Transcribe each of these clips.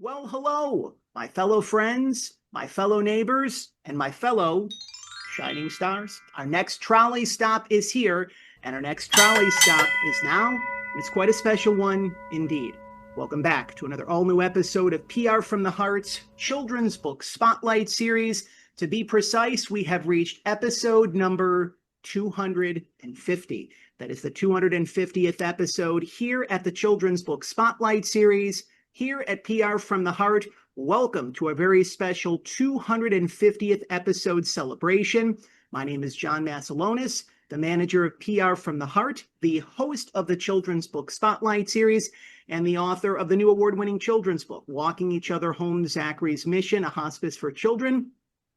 Well, hello, my fellow friends, my fellow neighbors, and my fellow shining stars. Our next trolley stop is here, and our next trolley stop is now, and it's quite a special one indeed. Welcome back to another all-new episode of PR from the Heart Children's Book Spotlight Series. To be precise, we have reached episode number 250. That is the 250th episode here at the Children's Book Spotlight Series. Here at PR from the Heart, welcome to a very special 250th episode celebration. My name is John Masiulionis, the manager of PR from the Heart, the host of the Children's Book Spotlight Series, and the author of the new award-winning children's book, Walking Each Other Home, Zachary's Mission, a Hospice for Children,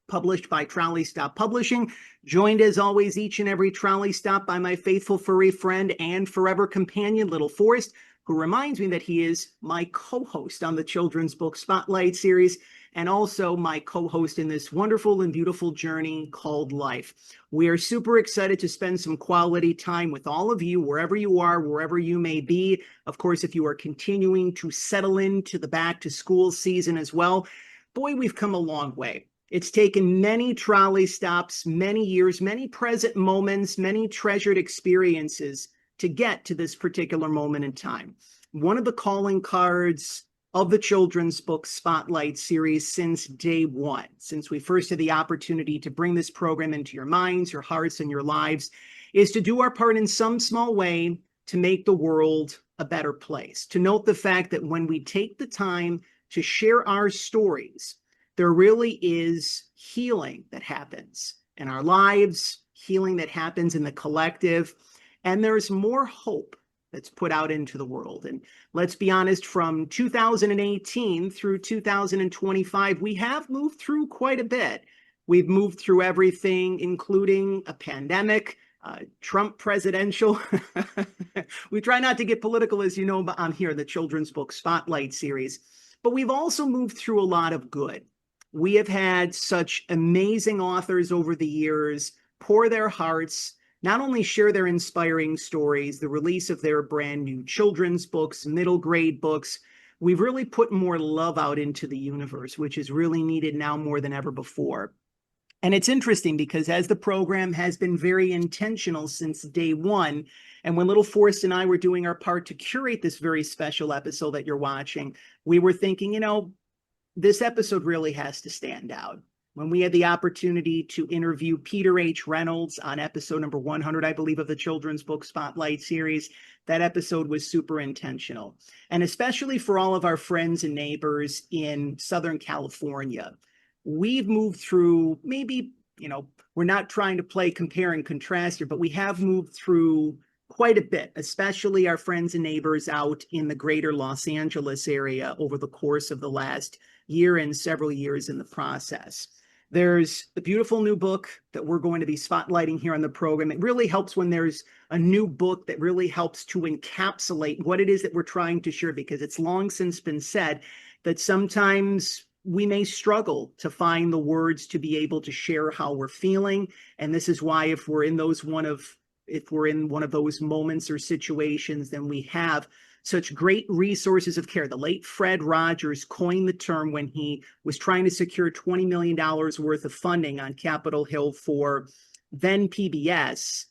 published by Trolley Stop Publishing. Joined as always each and every Trolley Stop by my faithful furry friend and forever companion, little Forrest, who reminds me that he is my co-host on the Children's Book Spotlight Series and also my co-host in this wonderful and beautiful journey called life. We are super excited to spend some quality time with all of you, wherever you are, wherever you may be. Of course, if you are continuing to settle into the back to school season as well, boy, we've come a long way. It's taken many trolley stops, many years, many present moments, many treasured experiences to get to this particular moment in time. One of the calling cards of the Children's Book Spotlight Series since day one, since we first had the opportunity to bring this program into your minds, your hearts, and your lives, is to do our part in some small way to make the world a better place. To note the fact that when we take the time to share our stories, there really is healing that happens in our lives, healing that happens in the collective, and there's more hope that's put out into the world. And let's be honest, from 2018 through 2025, we have moved through quite a bit. We've moved through everything, including a pandemic, Trump presidential. We try not to get political, as you know, on here, the Children's Book Spotlight Series. But we've also moved through a lot of good. We have had such amazing authors over the years pour their hearts, not only share their inspiring stories, the release of their brand new children's books, middle grade books. We've really put more love out into the universe, which is really needed now more than ever before. And it's interesting because as the program has been very intentional since day one, and when little Forrest and I were doing our part to curate this very special episode that you're watching, we were thinking, this episode really has to stand out. When we had the opportunity to interview Peter H. Reynolds on episode number 100, I believe, of the Children's Book Spotlight Series, that episode was super intentional. And especially for all of our friends and neighbors in Southern California, we've moved through maybe, we're not trying to play compare and contrast here, but we have moved through quite a bit, especially our friends and neighbors out in the greater Los Angeles area over the course of the last year and several years in the process. There's a beautiful new book that we're going to be spotlighting here on the program. It really helps when there's a new book that really helps to encapsulate what it is that we're trying to share, because it's long since been said that sometimes we may struggle to find the words to be able to share how we're feeling. And this is why if we're in one of those moments or situations, then we have such great resources of care. The late Fred Rogers coined the term when he was trying to secure $20 million worth of funding on Capitol Hill for then PBS.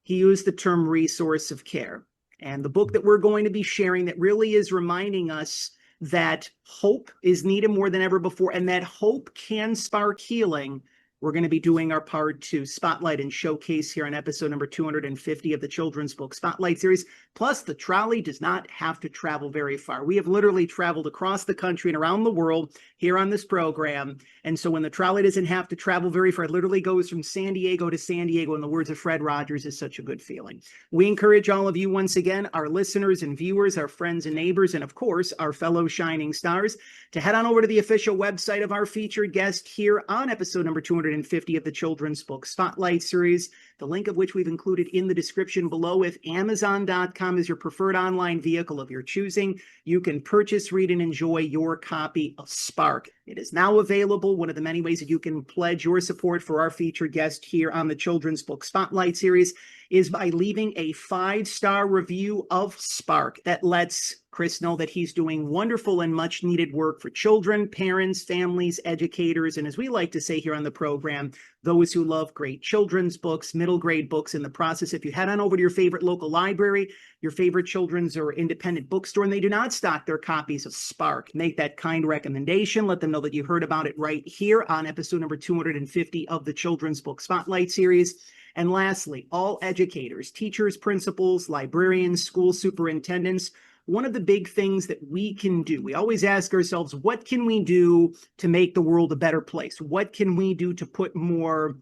He used the term resource of care. And the book that we're going to be sharing that really is reminding us that hope is needed more than ever before, and that hope can spark healing. We're going to be doing our part to spotlight and showcase here on episode number 250 of the Children's Book Spotlight Series. Plus, the trolley does not have to travel very far. We have literally traveled across the country and around the world here on this program. And so when the trolley doesn't have to travel very far, it literally goes from San Diego to San Diego. In the words of Fred Rogers, is such a good feeling. We encourage all of you once again, our listeners and viewers, our friends and neighbors, and of course, our fellow shining stars, to head on over to the official website of our featured guest here on episode number 250 of the Children's Book Spotlight Series, the link of which we've included in the description below. If Amazon.com is your preferred online vehicle of your choosing, you can purchase, read, and enjoy your copy of Spark. It is now available, one of the many ways that you can pledge your support for our featured guest here on the Children's Book Spotlight Series. is by leaving a 5-star review of Spark. That lets Chris know that he's doing wonderful and much needed work for children, parents, families, educators, and as we like to say here on the program, those who love great children's books, middle grade books in the process. If you head on over to your favorite local library, your favorite children's or independent bookstore, and they do not stock their copies of Spark, make that kind recommendation. Let them know that you heard about it right here on episode number 250 of the Children's Book Spotlight series. And lastly, all educators, teachers, principals, librarians, school superintendents, one of the big things that we can do, we always ask ourselves, what can we do to make the world a better place? What can we do to put more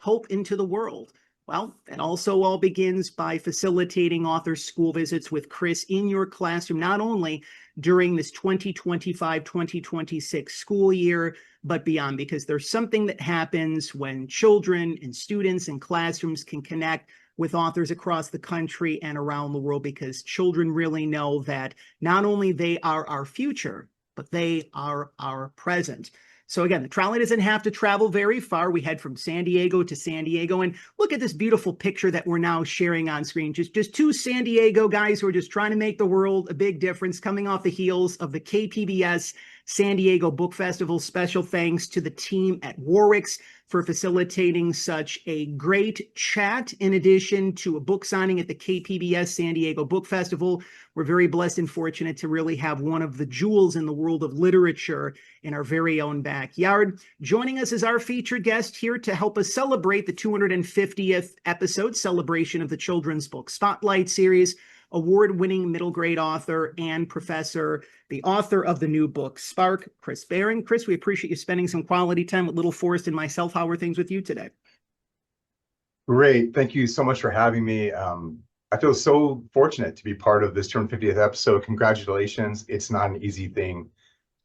hope into the world? Well, that also all begins by facilitating author school visits with Chris in your classroom, not only during this 2025-2026 school year, but beyond, because there's something that happens when children and students and classrooms can connect with authors across the country and around the world, because children really know that not only they are our future, but they are our present. So again, the trolley doesn't have to travel very far. We head from San Diego to San Diego, and look at this beautiful picture that we're now sharing on screen. Just two San Diego guys who are just trying to make the world a big difference, coming off the heels of the KPBS San Diego Book Festival. Special thanks to the team at Warwick's for facilitating such a great chat, in addition to a book signing at the KPBS San Diego Book Festival. We're very blessed and fortunate to really have one of the jewels in the world of literature in our very own backyard. Joining us is our featured guest here to help us celebrate the 250th episode celebration of the Children's Book Spotlight series, award-winning middle grade author and professor, the author of the new book, Spark, Chris Barron. Chris, we appreciate you spending some quality time with little Forrest and myself. How are things with you today? Great. Thank you so much for having me. I feel so fortunate to be part of this 250th episode. Congratulations. It's not an easy thing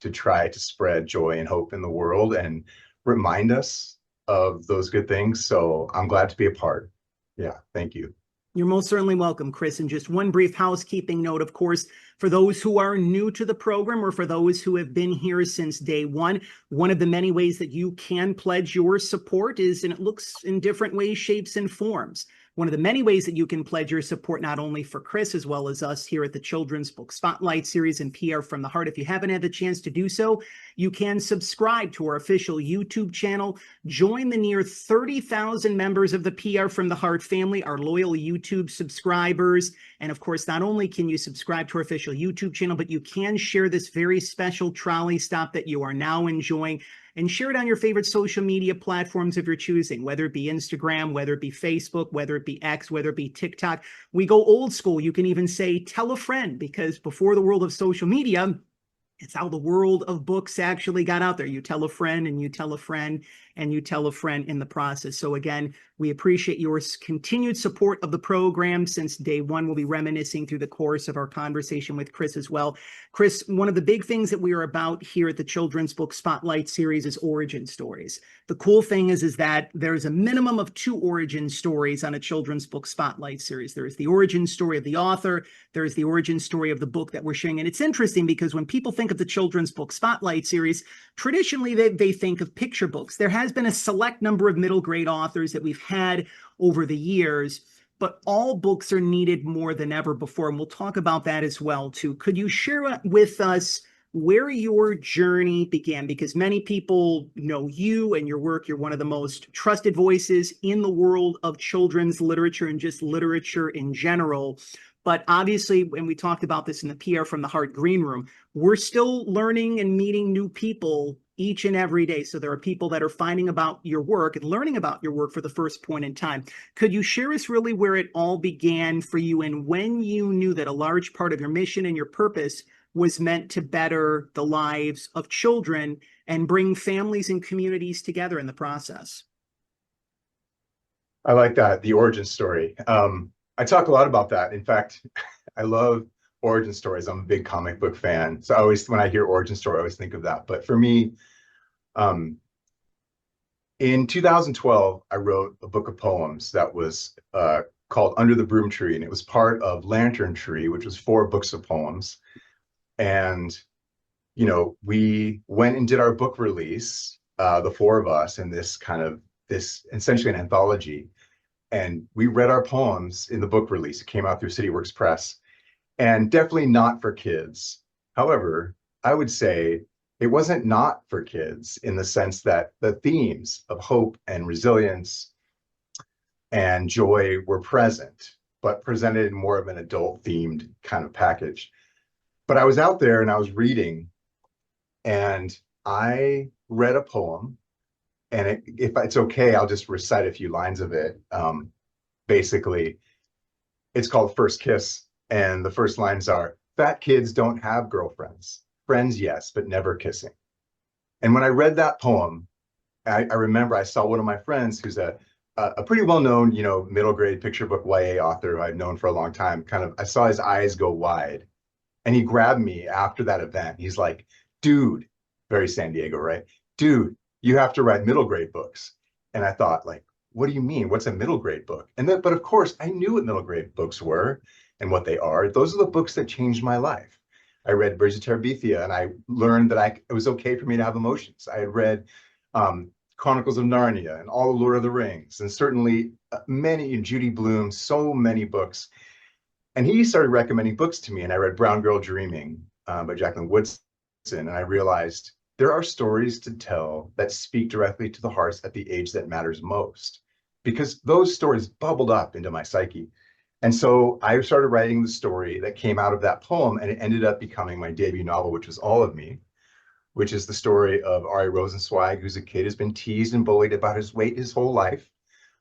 to try to spread joy and hope in the world and remind us of those good things. So I'm glad to be a part. Yeah, thank you. You're most certainly welcome, Chris. And just one brief housekeeping note, of course, for those who are new to the program or for those who have been here since day one, one of the many ways that you can pledge your support is, and it looks in different ways, shapes, and forms. One of the many ways that you can pledge your support, not only for Chris, as well as us here at the Children's Book Spotlight series and PR from the Heart. If you haven't had the chance to do so, you can subscribe to our official YouTube channel, join the near 30,000 members of the PR from the Heart family, our loyal YouTube subscribers. And of course, not only can you subscribe to our official YouTube channel, but you can share this very special trolley stop that you are now enjoying and share it on your favorite social media platforms of your choosing, whether it be Instagram, whether it be Facebook, whether it be X, whether it be TikTok. We go old school. You can even say, tell a friend, because before the world of social media, it's how the world of books actually got out there. You tell a friend and you tell a friend and you tell a friend in the process. So again, we appreciate your continued support of the program since day one. We'll be reminiscing through the course of our conversation with Chris as well. Chris, one of the big things that we are about here at the Children's Book Spotlight series is origin stories. The cool thing is that there's a minimum of 2 origin stories on a Children's Book Spotlight series. There's the origin story of the author. There's the origin story of the book that we're sharing. And it's interesting because when people think of the Children's Book Spotlight series, traditionally they think of picture books. There has been a select number of middle grade authors that we've had over the years, but all books are needed more than ever before. And we'll talk about that as well, too. Could you share with us where your journey began? Because many people know you and your work. You're one of the most trusted voices in the world of children's literature and just literature in general. But obviously, when we talked about this in the PR from the Heart Green Room, we're still learning and meeting new people each and every day. So there are people that are finding about your work and learning about your work for the first point in time. Could you share us really where it all began for you and when you knew that a large part of your mission and your purpose was meant to better the lives of children and bring families and communities together in the process? I like that, the origin story. I talk a lot about that. In fact, I love origin stories. I'm a big comic book fan. So I always, when I hear origin story, I always think of that. But for me, in 2012, I wrote a book of poems that was called Under the Broom Tree, and it was part of Lantern Tree, which was 4 books of poems. And, you know, we went and did our book release, the 4 of us, in this essentially an anthology. and we read our poems in the book release. It came out through CityWorks Press, and definitely not for kids. However, I would say it wasn't not for kids in the sense that the themes of hope and resilience and joy were present, but presented in more of an adult themed kind of package. But I was out there and I was reading, and I read a poem, and if it's okay, I'll just recite a few lines of it. Basically, it's called First Kiss, and the first lines are, "Fat kids don't have girlfriends. Friends, yes, but never kissing." And when I read that poem, I remember I saw one of my friends who's a pretty well-known, middle grade picture book YA author who I've known for a long time. I saw his eyes go wide, and he grabbed me after that event. He's like, "Dude," very San Diego, right? "Dude, you have to write middle grade books." And I thought, like, what do you mean? What's a middle grade book? But of course, I knew what middle grade books were and what they are. Those are the books that changed my life. I read Bridge to Terabithia, and I learned that it was okay for me to have emotions. I had read Chronicles of Narnia and all the Lord of the Rings, and certainly many, Judy Blume, so many books. And he started recommending books to me, and I read Brown Girl Dreaming by Jacqueline Woodson, and I realized there are stories to tell that speak directly to the hearts at the age that matters most, because those stories bubbled up into my psyche. And so I started writing the story that came out of that poem, and it ended up becoming my debut novel, which was All of Me, which is the story of Ari Rosenzweig, who's a kid who's been teased and bullied about his weight his whole life.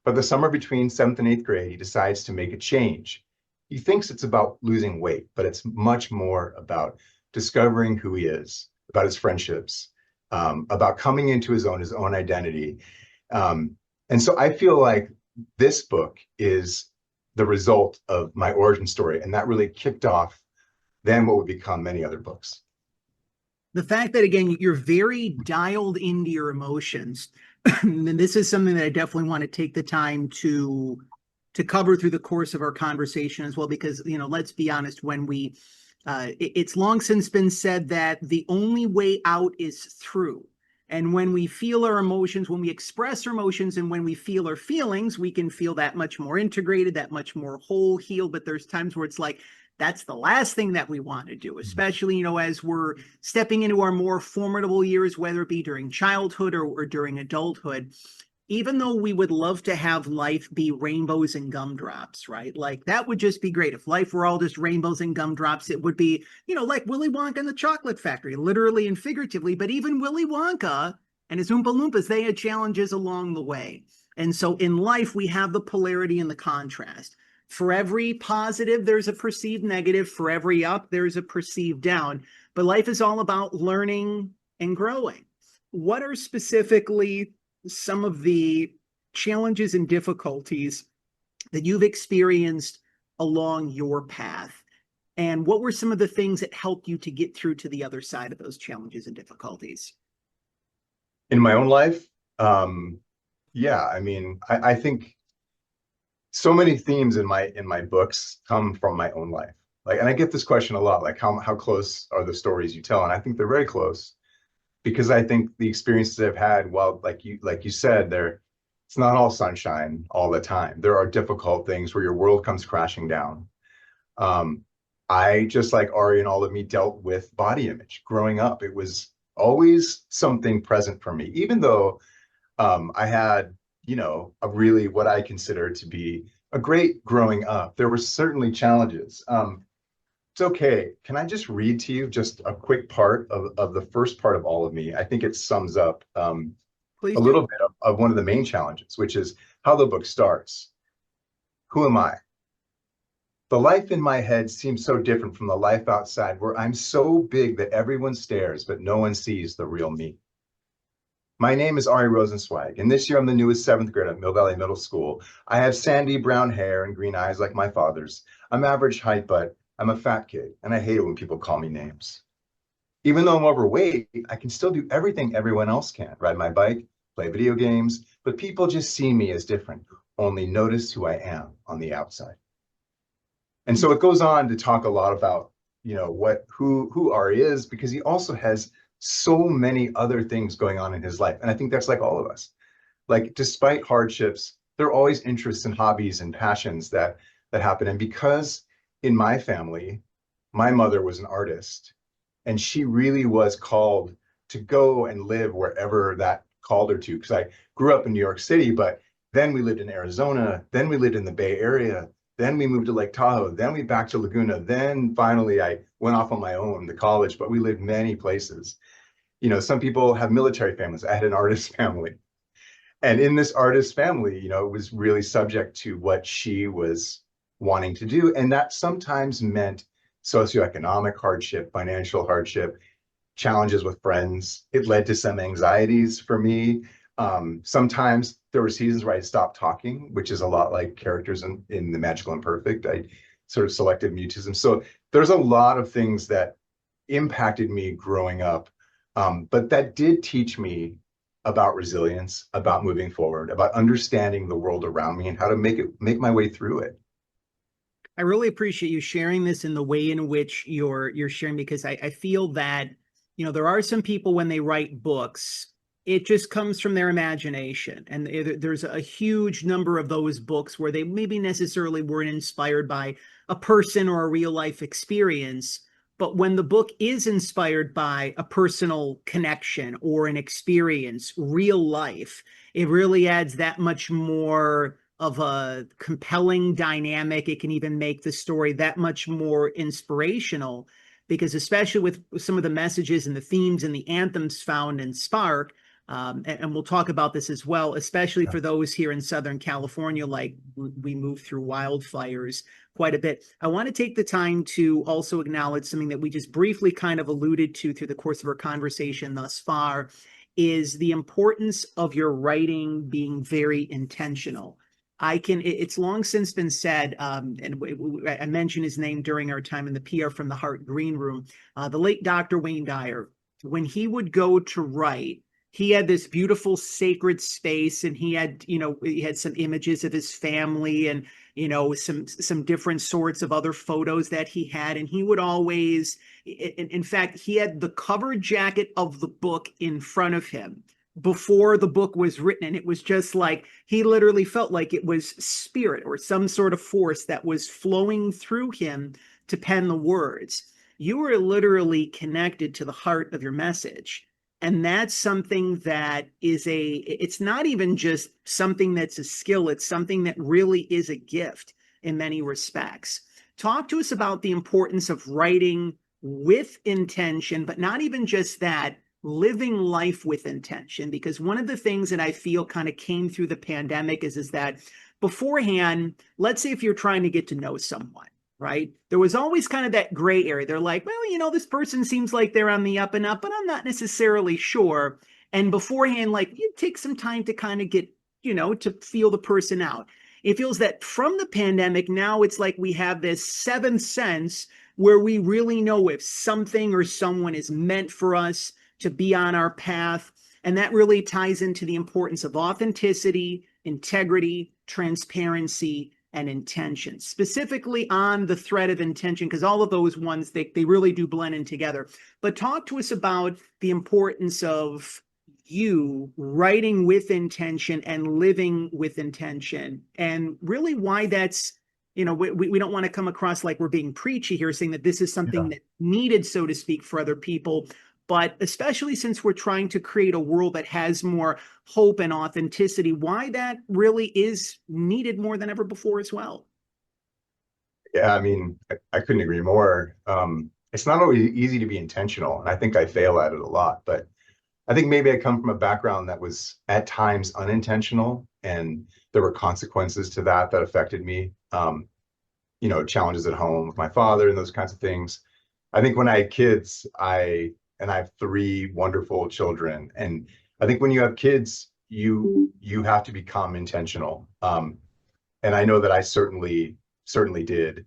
But the summer between 7th and 8th grade, he decides to make a change. He thinks it's about losing weight, but it's much more about discovering who he is, about his friendships, about coming into his own identity. And so I feel like this book is the result of my origin story, and that really kicked off then what would become many other books. The fact that, again, you're very dialed into your emotions, and this is something that I definitely want to take the time to cover through the course of our conversation as well, because, let's be honest, it's long since been said that the only way out is through. And when we feel our emotions, when we express our emotions, and when we feel our feelings, we can feel that much more integrated, that much more whole, healed. But there's times where it's like, that's the last thing that we want to do, especially, as we're stepping into our more formidable years, whether it be during childhood or during adulthood. Even though we would love to have life be rainbows and gumdrops, right? Like, that would just be great. If life were all just rainbows and gumdrops, it would be, like Willy Wonka and the Chocolate Factory, literally and figuratively. But even Willy Wonka and his Oompa Loompas, they had challenges along the way. And so in life, we have the polarity and the contrast. For every positive, there's a perceived negative. For every up, there's a perceived down. But life is all about learning and growing. What are specifically some of the challenges and difficulties that you've experienced along your path? And what were some of the things that helped you to get through to the other side of those challenges and difficulties? In my own life, yeah, I think so many themes in my books come from my own life. And I get this question a lot, like how close are the stories you tell? And I think they're very close, because I think the experiences I've had, well, like you said, it's not all sunshine all the time. There are difficult things where your world comes crashing down. I, just like Ari and All of Me, dealt with body image growing up. It was always something present for me, even though I had, a really what I consider to be a great growing up. There were certainly challenges. It's okay. Can I just read to you just a quick part of the first part of All of Me? I think it sums up a little bit of one of the main challenges, which is how the book starts. Who am I? The life in my head seems so different from the life outside, where I'm so big that everyone stares, but no one sees the real me. My name is Ari Rosenzweig, and this year I'm the newest 7th grader at Mill Valley Middle School. I have sandy brown hair and green eyes like my father's. I'm average height, but I'm a fat kid, and I hate it when people call me names. Even though I'm overweight, I can still do everything everyone else can. Ride my bike, play video games, but people just see me as different, only notice who I am on the outside. And so it goes on to talk a lot about, who Ari is, because he also has so many other things going on in his life. And I think that's like all of us. Like, despite hardships, there are always interests and hobbies and passions that happen. And because in my family, my mother was an artist, and she really was called to go and live wherever that called her to. Because I grew up in New York City, but then we lived in Arizona, then we lived in the Bay Area, then we moved to Lake Tahoe, then we back to Laguna, then finally I went off on my own to college, but we lived many places. You know, some people have military families. I had an artist family. And in this artist family, you know, it was really subject to what she was wanting to do. And that sometimes meant socioeconomic hardship, financial hardship, challenges with friends. It led to some anxieties for me. Sometimes there were seasons where I stopped talking, which is a lot like characters in The Magical and Perfect. I sort of selective mutism. So there's a lot of things that impacted me growing up. But that did teach me about resilience, about moving forward, about understanding the world around me and how to make my way through it. I really appreciate you sharing this in the way in which you're sharing, because I feel that, you know, there are some people when they write books, it just comes from their imagination. And there's a huge number of those books where they maybe necessarily weren't inspired by a person or a real life experience. But when the book is inspired by a personal connection or an experience, real life, it really adds that much more of a compelling dynamic. It can even make the story that much more inspirational, because especially with some of the messages and the themes and the anthems found in Spark, and we'll talk about this as well, especially for those here in Southern California, like we move through wildfires quite a bit. I want to take the time to also acknowledge something that we just briefly kind of alluded to through the course of our conversation thus far, is the importance of your writing being very intentional. It's long since been said, and I mentioned his name during our time in the PR from the Heart Green Room, the late Dr. Wayne Dyer. When he would go to write, he had this beautiful sacred space, and he had some images of his family, and some different sorts of other photos that he had. And he would always, in fact, he had the cover jacket of the book in front of him before the book was written. And it was just like, he literally felt like it was spirit or some sort of force that was flowing through him to pen the words. You were literally connected to the heart of your message. And that's something that it's not even just something that's a skill, it's something that really is a gift in many respects. Talk to us about the importance of writing with intention, but not even just that, living life with intention. Because one of the things that I feel kind of came through the pandemic is that beforehand, let's say if you're trying to get to know someone, right? There was always kind of that gray area. They're like, well, this person seems like they're on the up and up, but I'm not necessarily sure. And beforehand, like, you take some time to kind of get, to feel the person out. It feels that from the pandemic, now it's like we have this seventh sense where we really know if something or someone is meant for us to be on our path. And that really ties into the importance of authenticity, integrity, transparency, and intention, specifically on the thread of intention, because all of those ones, they really do blend in together. But talk to us about the importance of you writing with intention and living with intention, and really why that's, we don't want to come across like we're being preachy here, saying that this is something that needed, so to speak, for other people. But especially since we're trying to create a world that has more hope and authenticity, why that really is needed more than ever before as well. Yeah, I mean, I couldn't agree more. It's not always easy to be intentional, and I think I fail at it a lot. But I think maybe I come from a background that was at times unintentional, and there were consequences to that affected me. Challenges at home with my father and those kinds of things. I think when I had kids, I have three wonderful children, and I think when you have kids, you have to become intentional. And I know that I certainly did,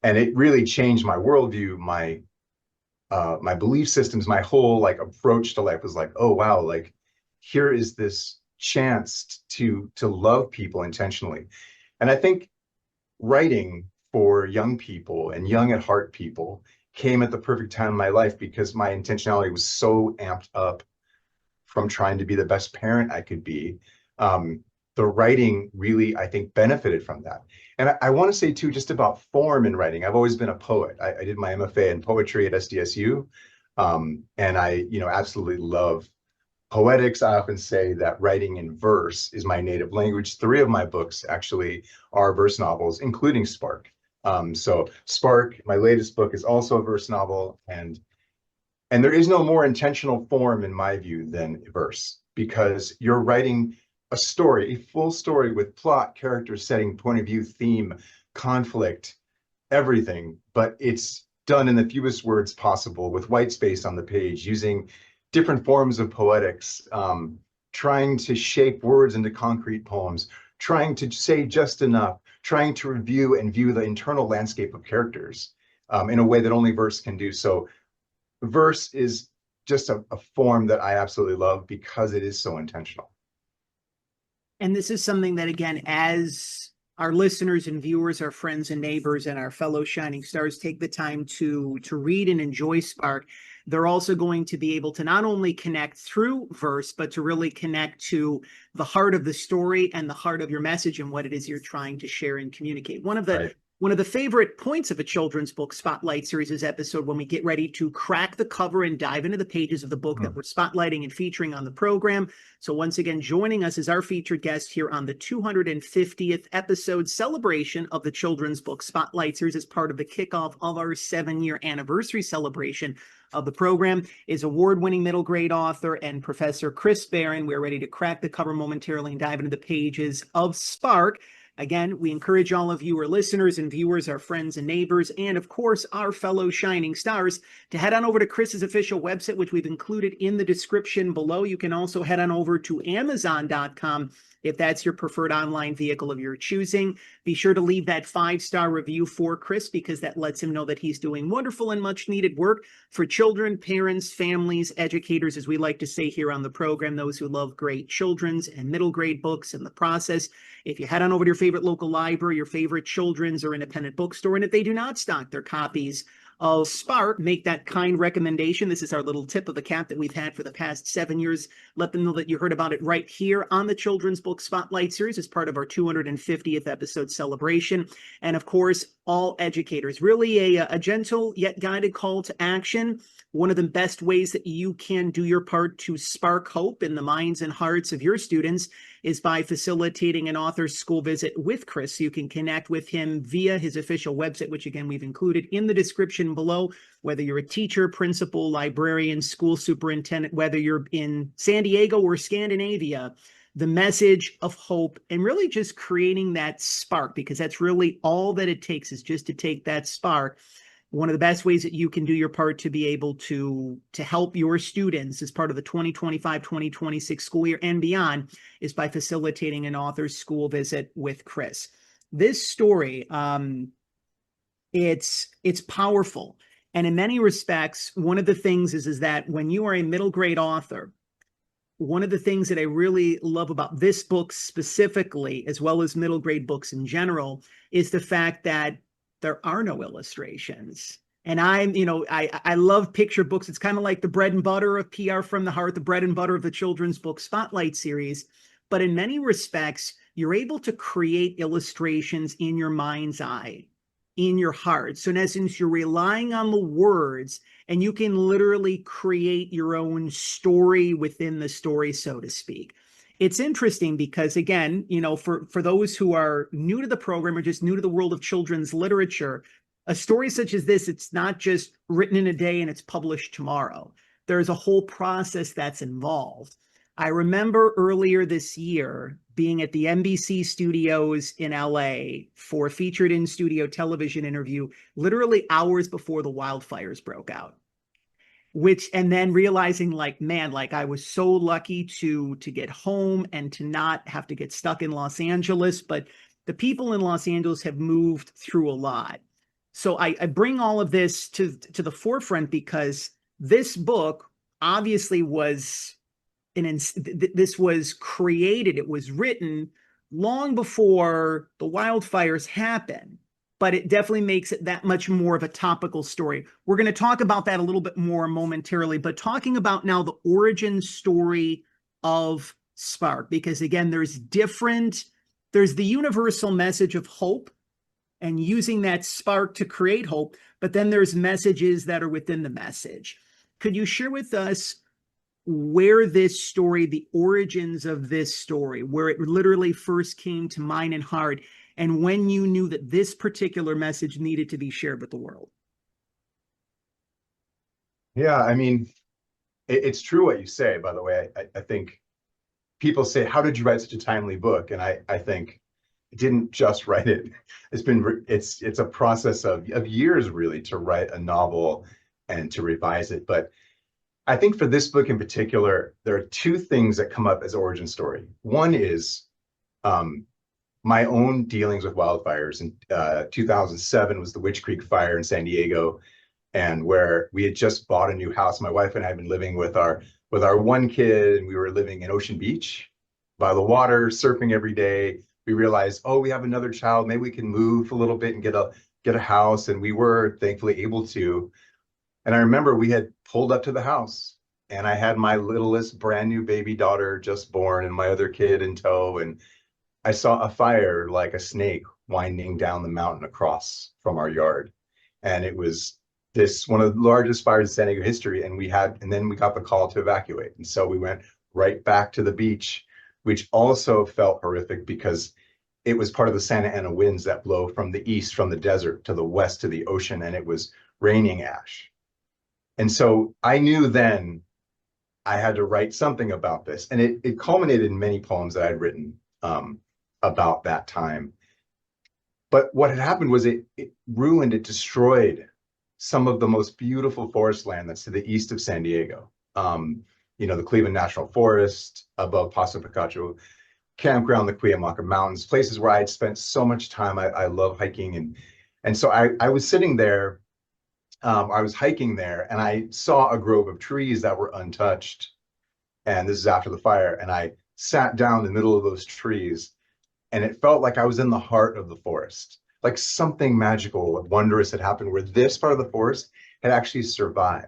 and it really changed my worldview, my belief systems, my whole like approach to life was like, oh wow, like here is this chance to love people intentionally. And I think writing for young people and young at heart people came at the perfect time in my life, because my intentionality was so amped up from trying to be the best parent I could be. the writing really, I think, benefited from that. And I want to say too, just about form in writing. I've always been a poet. I did my MFA in poetry at SDSU, and I, absolutely love poetics. I often say that writing in verse is my native language. Three of my books actually are verse novels, including Spark. So Spark, my latest book, is also a verse novel, and there is no more intentional form, in my view, than verse, because you're writing a story, a full story with plot, character, setting, point of view, theme, conflict, everything, but it's done in the fewest words possible with white space on the page, using different forms of poetics, trying to shape words into concrete poems, trying to say just enough, trying to review and view the internal landscape of characters in a way that only verse can do. So verse is just a form that I absolutely love because it is so intentional. And this is something that, again, as our listeners and viewers, our friends and neighbors, and our fellow shining stars take the time to read and enjoy Spark, they're also going to be able to not only connect through verse, but to really connect to the heart of the story and the heart of your message and what it is you're trying to share and communicate. Right. One of the favorite points of a children's book spotlight series is episode when we get ready to crack the cover and dive into the pages of the book that we're spotlighting and featuring on the program. So once again, joining us is our featured guest here on the 250th episode celebration of the children's book spotlight series as part of the kickoff of our 7-year anniversary celebration of the program is award-winning middle grade author and Professor Chris Barron. We're ready to crack the cover momentarily and dive into the pages of Spark. Again, we encourage all of you, our listeners and viewers, our friends and neighbors, and of course, our fellow shining stars, to head on over to Chris's official website, which we've included in the description below. You can also head on over to Amazon.com if that's your preferred online vehicle of your choosing. Be sure to leave that 5-star review for Chris, because that lets him know that he's doing wonderful and much needed work for children, parents, families, educators, as we like to say here on the program, those who love great children's and middle grade books in the process. If you head on over to your favorite local library, your favorite children's or independent bookstore, and if they do not stock their copies of Spark, make that kind recommendation. This is our little tip of the cap that we've had for the past 7 years. Let them know that you heard about it right here on the Children's Book Spotlight Series as part of our 250th episode celebration. And of course, all educators, really a gentle yet guided call to action. One of the best ways that you can do your part to spark hope in the minds and hearts of your students is by facilitating an author's school visit with Chris. You can connect with him via his official website, which again, we've included in the description below. Whether you're a teacher, principal, librarian, school superintendent, whether you're in San Diego or Scandinavia, the message of hope and really just creating that spark, because that's really all that it takes, is just to take that spark. One of the best ways that you can do your part to be able to help your students as part of the 2025-2026 school year and beyond is by facilitating an author's school visit with Chris. This story, it's powerful. And in many respects, one of the things is that when you are a middle grade author, one of the things that I really love about this book specifically, as well as middle grade books in general, is the fact that there are no illustrations. And I love picture books. It's kind of like the bread and butter of PR from the Heart, the bread and butter of the Children's Book Spotlight series. But in many respects, you're able to create illustrations in your mind's eye, in your heart. So in essence, you're relying on the words, and you can literally create your own story within the story, so to speak. It's interesting because, again, for those who are new to the program or just new to the world of children's literature, a story such as this, it's not just written in a day and it's published tomorrow. There's a whole process that's involved. I remember earlier this year being at the NBC studios in LA for a featured in-studio television interview, literally hours before the wildfires broke out. And then realizing I was so lucky to get home and to not have to get stuck in Los Angeles, but the people in Los Angeles have moved through a lot. So I bring all of this to the forefront because this book obviously this was created, it was written long before the wildfires happened. But it definitely makes it that much more of a topical story. We're going to talk about that a little bit more momentarily, but talking about now the origin story of spark? Because again, there's the universal message of hope and using that spark to create hope, but then there's messages that are within the message. Could you share with us where this story, the origins of this story, where it literally first came to mind and heart, and when you knew that this particular message needed to be shared with the world? Yeah, I mean, it's true what you say, by the way. I think people say, how did you write such a timely book? And I think I didn't just write it. It's a process of years really to write a novel and to revise it. But I think for this book in particular, there are two things that come up as origin story. One is my own dealings with wildfires. In 2007 was the Witch Creek fire in San Diego, and where we had just bought a new house. My wife and I had been living with our one kid, and we were living in Ocean Beach by the water, surfing every day. We realized, oh, we have another child. Maybe we can move a little bit and get a house. And we were thankfully able to. And I remember we had pulled up to the house, and I had my littlest brand new baby daughter just born and my other kid in tow. And I saw a fire like a snake winding down the mountain across from our yard. And it was this one of the largest fires in San Diego history. And then we got the call to evacuate. And so we went right back to the beach, which also felt horrific because it was part of the Santa Ana winds that blow from the east, from the desert to the west to the ocean, and it was raining ash. And so I knew then I had to write something about this. And it culminated in many poems that I'd written about that time. But what had happened was it destroyed some of the most beautiful forest land that's to the east of San Diego. The Cleveland National Forest, above Paso Picacho Campground, the Cuyamaca Mountains, places where I had spent so much time. I love hiking. And so I was sitting there, I was hiking there, and I saw a grove of trees that were untouched. And this is after the fire. And I sat down in the middle of those trees, and it felt like I was in the heart of the forest. Like something magical, wondrous had happened where this part of the forest had actually survived.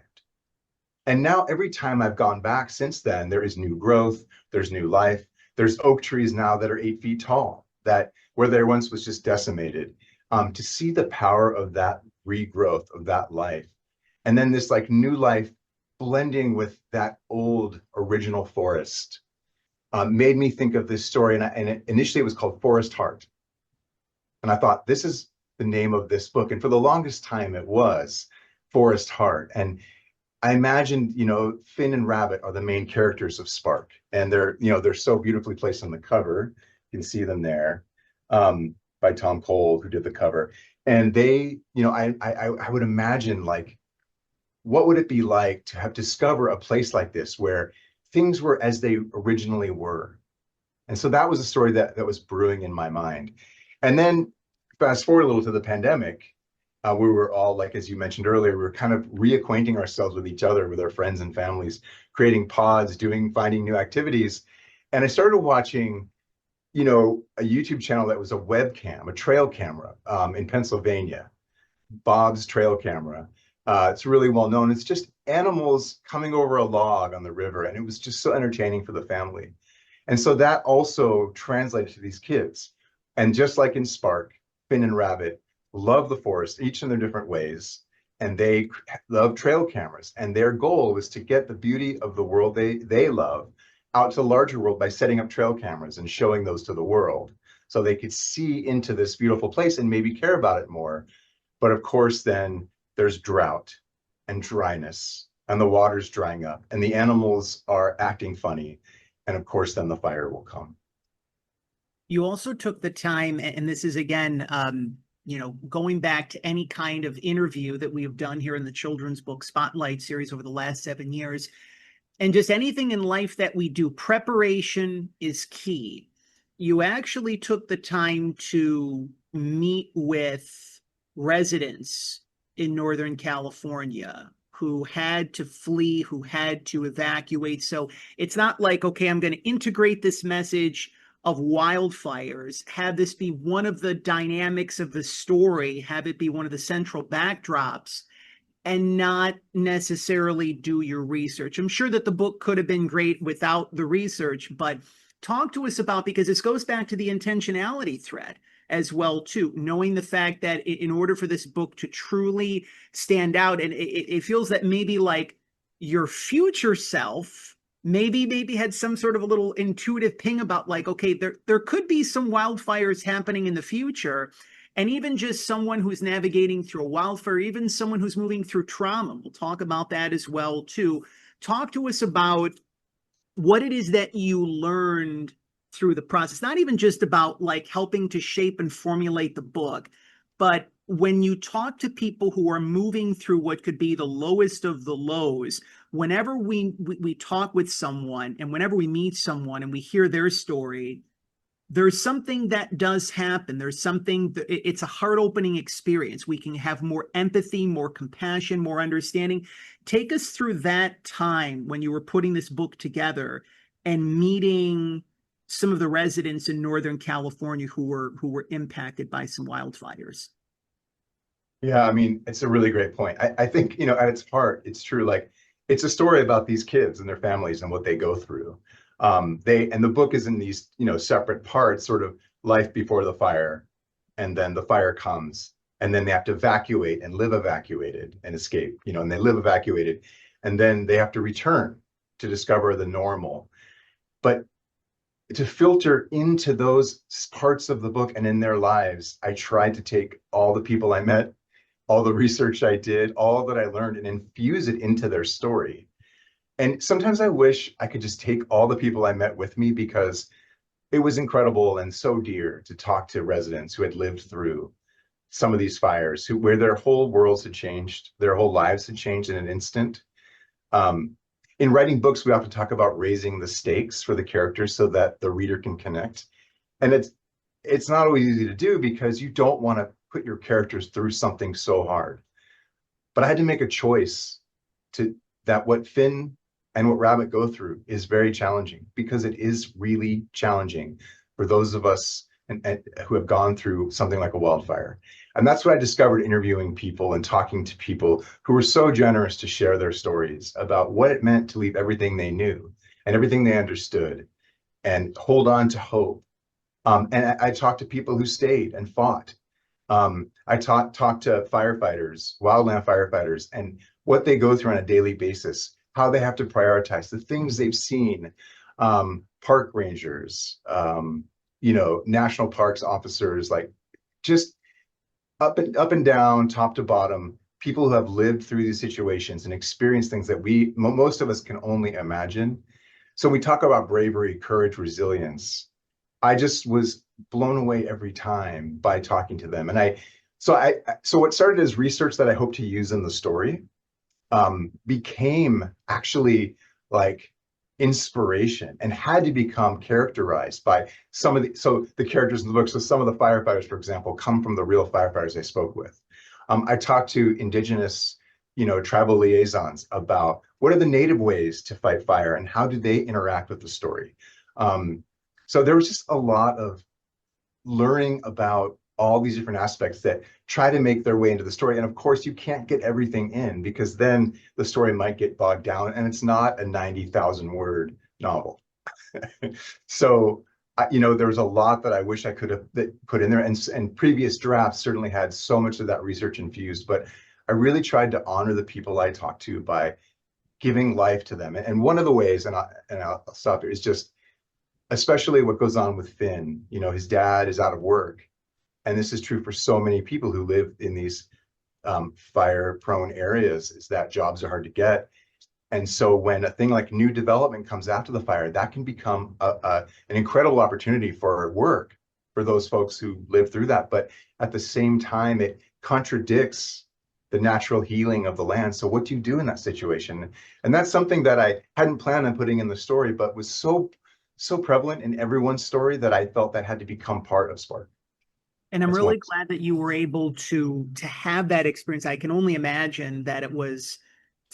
And now every time I've gone back since then, there is new growth, there's new life. There's oak trees now that are 8 feet tall, that where there once was just decimated. To see the power of that regrowth, of that life, and then this like new life blending with that old original forest, made me think of this story. Initially it was called Forest Heart. And I thought, this is the name of this book. And for the longest time, it was Forest Heart. And I imagined, Finn and Rabbit are the main characters of Spark. And they're so beautifully placed on the cover. You can see them there, by Tom Cole, who did the cover. And they, I would imagine, like, what would it be like to have discover a place like this where things were as they originally were? And so that was a story that was brewing in my mind. And then fast forward a little to the pandemic, we were all, like, as you mentioned earlier, we were kind of reacquainting ourselves with each other, with our friends and families, creating pods, finding new activities. And I started watching, a YouTube channel that was a webcam, a trail camera, in Pennsylvania, Bob's Trail Camera. It's really well known. It's just animals coming over a log on the river. And it was just so entertaining for the family. And so that also translated to these kids. And just like in Spark, Finn and Rabbit love the forest, each in their different ways. And they love trail cameras. And their goal was to get the beauty of the world they love out to the larger world by setting up trail cameras and showing those to the world, so they could see into this beautiful place and maybe care about it more. But of course, then there's drought and dryness, and the water's drying up, and the animals are acting funny. And of course, then the fire will come. You also took the time, and this is again, going back to any kind of interview that we have done here in the Children's Book Spotlight series over the last 7 years, and just anything in life that we do, preparation is key. You actually took the time to meet with residents in Northern California who had to flee, who had to evacuate. So it's not like, okay, I'm going to integrate this message of wildfires, have this be one of the dynamics of the story, have it be one of the central backdrops. and not necessarily do your research. I'm sure that the book could have been great without the research, but talk to us about, because this goes back to the intentionality thread as well too, knowing the fact that in order for this book to truly stand out, and it feels that maybe like your future self maybe had some sort of a little intuitive ping about like, okay, there could be some wildfires happening in the future, and even just someone who's navigating through a wildfire, even someone who's moving through trauma. We'll talk about that as well too. Talk to us about what it is that you learned through the process, not even just about like helping to shape and formulate the book, but when you talk to people who are moving through what could be the lowest of the lows, whenever we talk with someone and whenever we meet someone and we hear their story, there's something that does happen. There's something, it's a heart-opening experience. We can have more empathy, more compassion, more understanding. Take us through that time when you were putting this book together and meeting some of the residents in Northern California who were impacted by some wildfires. Yeah, I mean, it's a really great point. I think, at its heart, it's true. Like, it's a story about these kids and their families and what they go through. And the book is in these, separate parts, sort of life before the fire, and then the fire comes, and then they have to evacuate and live evacuated and escape, and they live evacuated, and then they have to return to discover the normal. But to filter into those parts of the book and in their lives, I tried to take all the people I met, all the research I did, all that I learned, and infuse it into their story. And sometimes I wish I could just take all the people I met with me, because it was incredible and so dear to talk to residents who had lived through some of these fires, where their whole worlds had changed, their whole lives had changed in an instant. In writing books, we often talk about raising the stakes for the characters so that the reader can connect. And it's not always easy to do, because you don't want to put your characters through something so hard. But I had to make a choice that what Finn and what Rabbit go through is very challenging, because it is really challenging for those of us and who have gone through something like a wildfire. And that's what I discovered interviewing people and talking to people who were so generous to share their stories about what it meant to leave everything they knew and everything they understood and hold on to hope. And I talked to people who stayed and fought. I talked to firefighters, wildland firefighters, and what they go through on a daily basis, how they have to prioritize the things they've seen, park rangers, national parks officers, like just up and down, top to bottom, people who have lived through these situations and experienced things that most of us can only imagine. So we talk about bravery, courage, resilience. I just was blown away every time by talking to them. So what started as research that I hope to use in the story became actually like inspiration, and had to become characterized by the characters in the book. So some of the firefighters, for example, come from the real firefighters I spoke with. I talked to indigenous, tribal liaisons about what are the native ways to fight fire and how do they interact with the story. So there was just a lot of learning about all these different aspects that try to make their way into the story. And of course, you can't get everything in, because then the story might get bogged down, and it's not a 90,000 word novel. So, there was a lot that I wish I could have put in there, and previous drafts certainly had so much of that research infused, but I really tried to honor the people I talked to by giving life to them. And one of the ways, and I'll stop here, is just, especially what goes on with Finn. His dad is out of work. And this is true for so many people who live in these fire-prone areas, is that jobs are hard to get. And so when a thing like new development comes after the fire, that can become an incredible opportunity for work for those folks who live through that. But at the same time, it contradicts the natural healing of the land. So what do you do in that situation? And that's something that I hadn't planned on putting in the story, but was so prevalent in everyone's story that I felt that had to become part of Spark. And I'm That's really glad that you were able to have that experience. I can only imagine that it was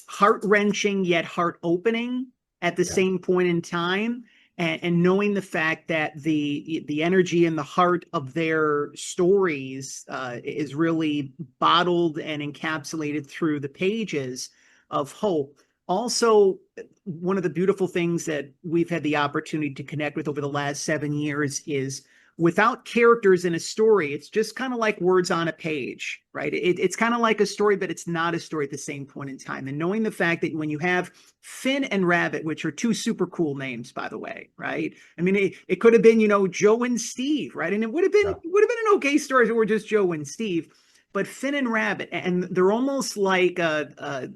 heart-wrenching yet heart-opening at the Yeah. same point in time. and knowing the fact that the energy and the heart of their stories is really bottled and encapsulated through the pages of hope. Also, one of the beautiful things that we've had the opportunity to connect with over the last 7 years is without characters in a story, it's just kind of like words on a page, right? It's kind of like a story, but it's not a story at the same point in time. And knowing the fact that when you have Finn and Rabbit, which are two super cool names, by the way, right? I mean, it could have been, Joe and Steve, right? And it would have been an okay story if it were just Joe and Steve, but Finn and Rabbit, and they're almost like a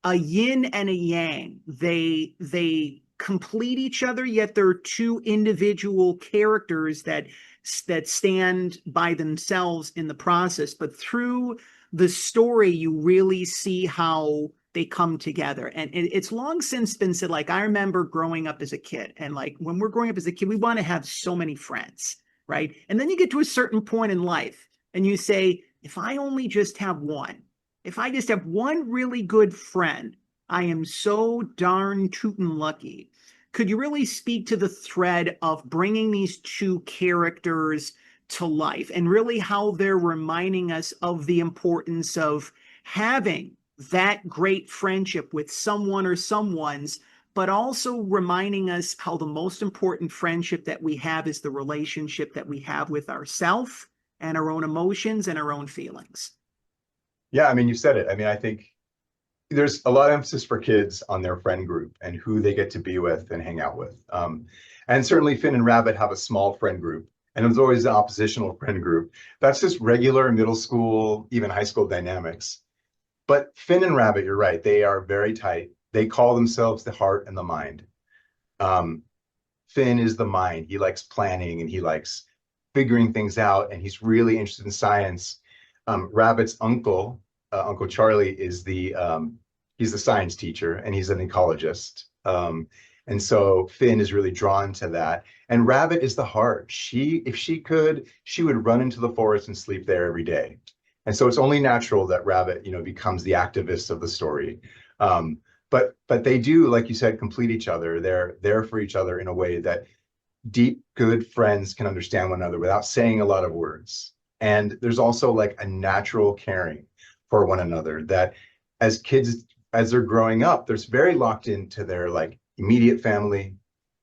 yin and a yang. They complete each other, yet they're two individual characters that stand by themselves in the process. But through the story, you really see how they come together. And it's long since been said, like, I remember growing up as a kid, and like when we're growing up as a kid, we want to have so many friends, right? And then you get to a certain point in life and you say, if I only just have one, if I just have one really good friend, I am so darn tootin' lucky. Could you really speak to the thread of bringing these two characters to life and really how they're reminding us of the importance of having that great friendship with someone or someone's, but also reminding us how the most important friendship that we have is the relationship that we have with ourselves and our own emotions and our own feelings? Yeah, I mean, you said it. I mean, I think there's a lot of emphasis for kids on their friend group and who they get to be with and hang out with. And certainly Finn and Rabbit have a small friend group, and there's always an oppositional friend group. That's just regular middle school, even high school dynamics. But Finn and Rabbit, you're right, they are very tight. They call themselves the heart and the mind. Finn is the mind. He likes planning and he likes figuring things out, and he's really interested in science. Rabbit's uncle, Uncle Charlie, is he's the science teacher and he's an ecologist. And so Finn is really drawn to that. And Rabbit is the heart. If she could, she would run into the forest and sleep there every day. And so it's only natural that Rabbit, becomes the activist of the story. But they do, like you said, complete each other. They're there for each other in a way that deep, good friends can understand one another without saying a lot of words. And there's also like a natural caring for one another that as kids, as they're growing up, they're very locked into their like immediate family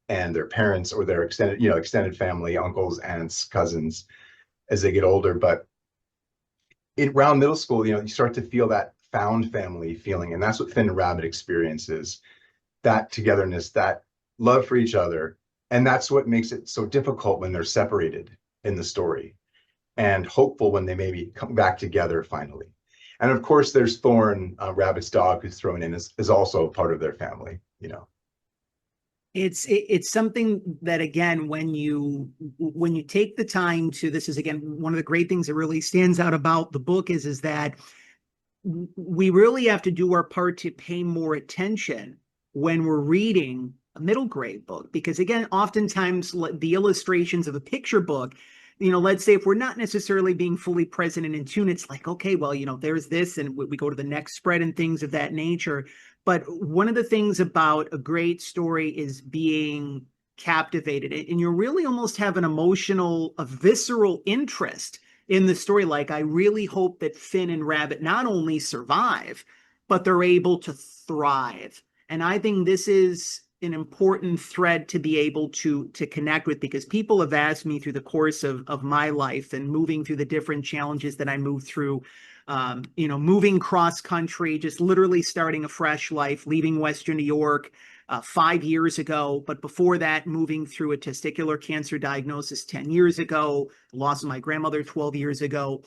and their parents or their extended family, uncles, aunts, cousins, as they get older. But around middle school, you start to feel that found family feeling. And that's what Finn and Rabbit experiences, that togetherness, that love for each other. And that's what makes it so difficult when they're separated in the story, and hopeful when they maybe come back together finally. And of course, there's Thorn, Rabbit's dog, who's thrown in is also part of their family. It's something that, again, when you take the time to, this is again one of the great things that really stands out about the book is that we really have to do our part to pay more attention when we're reading a middle grade book, because again, oftentimes the illustrations of a picture book, let's say if we're not necessarily being fully present and in tune, it's like, okay, well, there's this, and we go to the next spread and things of that nature. But one of the things about a great story is being captivated, and you really almost have an emotional, a visceral interest in the story. Like, I really hope that Finn and Rabbit not only survive, but they're able to thrive. And I think this is an important thread to be able to connect with, because people have asked me through the course of my life and moving through the different challenges that I moved through, moving cross country, just literally starting a fresh life, leaving Western New York 5 years ago. But before that, moving through a testicular cancer diagnosis 10 years ago, loss of my grandmother 12 years ago.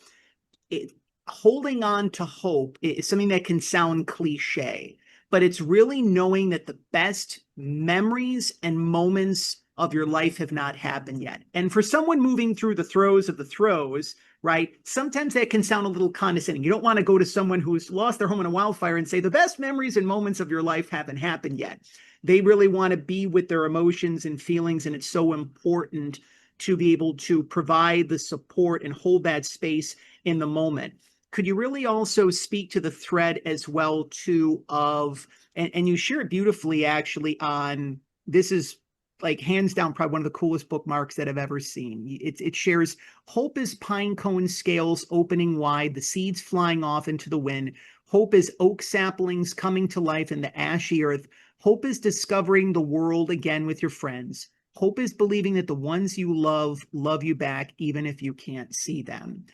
Holding on to hope is something that can sound cliche, but it's really knowing that the best memories and moments of your life have not happened yet. And for someone moving through the throes of the throes, right, sometimes that can sound a little condescending. You don't want to go to someone who's lost their home in a wildfire and say the best memories and moments of your life haven't happened yet. They really want to be with their emotions and feelings, and it's so important to be able to provide the support and hold that space in the moment. Could you really also speak to the thread as well too of, and you share it beautifully actually on, this is like hands down probably one of the coolest bookmarks that I've ever seen. It shares hope is pine cone scales opening wide, the seeds flying off into the wind. Hope is oak saplings coming to life in the ashy earth. Hope is discovering the world again with your friends. Hope is believing that the ones you love you back, even if you can't see them.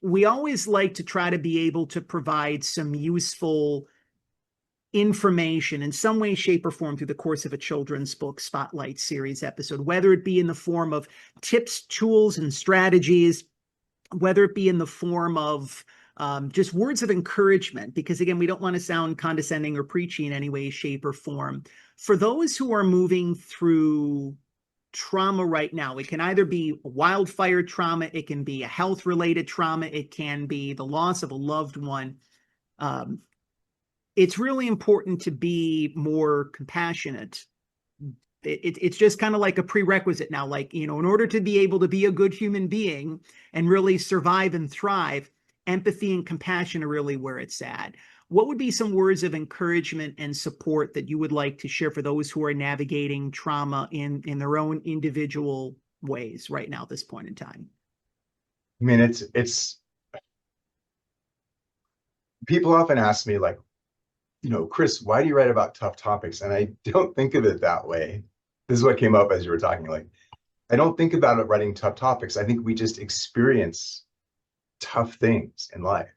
We always like to try to be able to provide some useful information in some way, shape, or form through the course of a children's book spotlight series episode, whether it be in the form of tips, tools, and strategies, whether it be in the form of just words of encouragement, because again, we don't want to sound condescending or preachy in any way, shape, or form. For those who are moving through trauma right now, it can either be wildfire trauma, it can be a health-related trauma, it can be the loss of a loved one. It's really important to be more compassionate. It's just kind of like a prerequisite now, like, in order to be able to be a good human being and really survive and thrive, empathy and compassion are really where it's at. What would be some words of encouragement and support that you would like to share for those who are navigating trauma in their own individual ways right now at this point in time? I mean, it's people often ask me like, Chris, why do you write about tough topics? And I don't think of it that way. This is what came up as you were talking. Like, I don't think about it writing tough topics. I think we just experience tough things in life.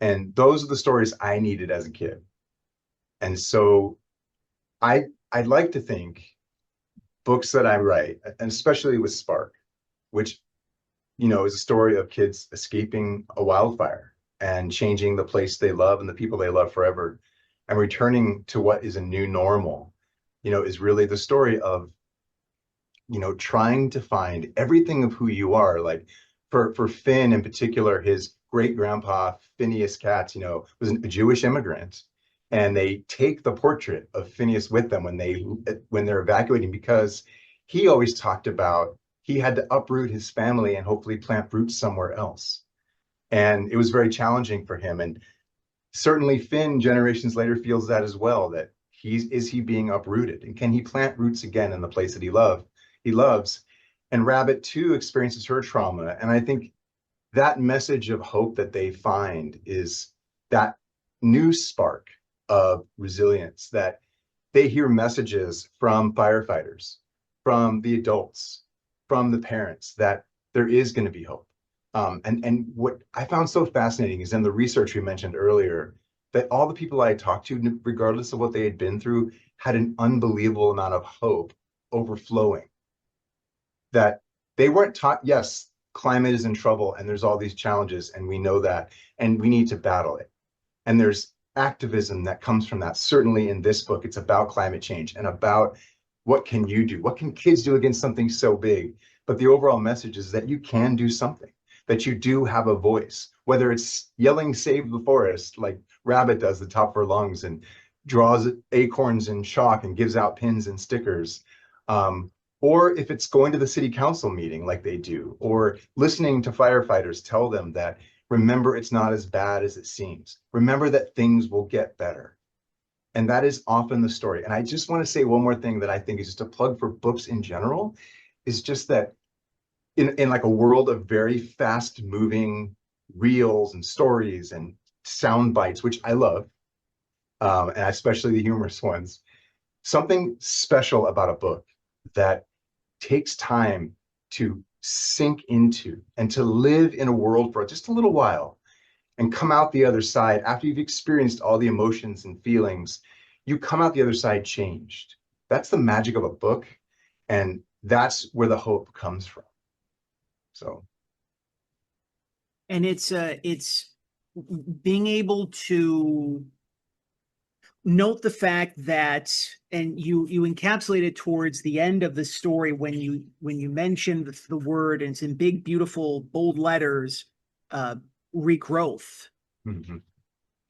And those are the stories I needed as a kid. And so I'd like to think books that I write, and especially with Spark, which, is a story of kids escaping a wildfire and changing the place they love and the people they love forever and returning to what is a new normal, is really the story of, trying to find everything of who you are. Like for Finn in particular, his great grandpa, Phineas Katz, was a Jewish immigrant. And they take the portrait of Phineas with them when they're evacuating, because he always talked about he had to uproot his family and hopefully plant roots somewhere else. And it was very challenging for him. And certainly Finn, generations later, feels that as well, that is he being uprooted? And can he plant roots again in the place that he loves? And Rabbit too experiences her trauma. And I think that message of hope that they find is that new spark of resilience, that they hear messages from firefighters, from the adults, from the parents, that there is going to be hope. And what I found so fascinating is in the research we mentioned earlier, that all the people I talked to, regardless of what they had been through, had an unbelievable amount of hope overflowing. That they weren't taught, yes, climate is in trouble and there's all these challenges and we know that and we need to battle it. And there's activism that comes from that. Certainly in this book, it's about climate change and about what can you do? What can kids do against something so big? But the overall message is that you can do something, that you do have a voice, whether it's yelling, save the forest, like Rabbit does the top of her lungs and draws acorns and chalk and gives out pins and stickers. Or if it's going to the city council meeting like they do, or listening to firefighters tell them that, remember, it's not as bad as it seems. Remember that things will get better. And that is often the story. And I just want to say one more thing that I think is just a plug for books in general, is just that in like a world of very fast moving reels and stories and sound bites, which I love, and especially the humorous ones, something special about a book that takes time to sink into and to live in a world for just a little while and come out the other side after you've experienced all the emotions and feelings. You come out the other side changed. That's the magic of a book, and that's where the hope comes from. So, and it's being able to note the fact that, and you encapsulated towards the end of the story when you mentioned the word, and it's in big, beautiful, bold letters, regrowth. mm-hmm.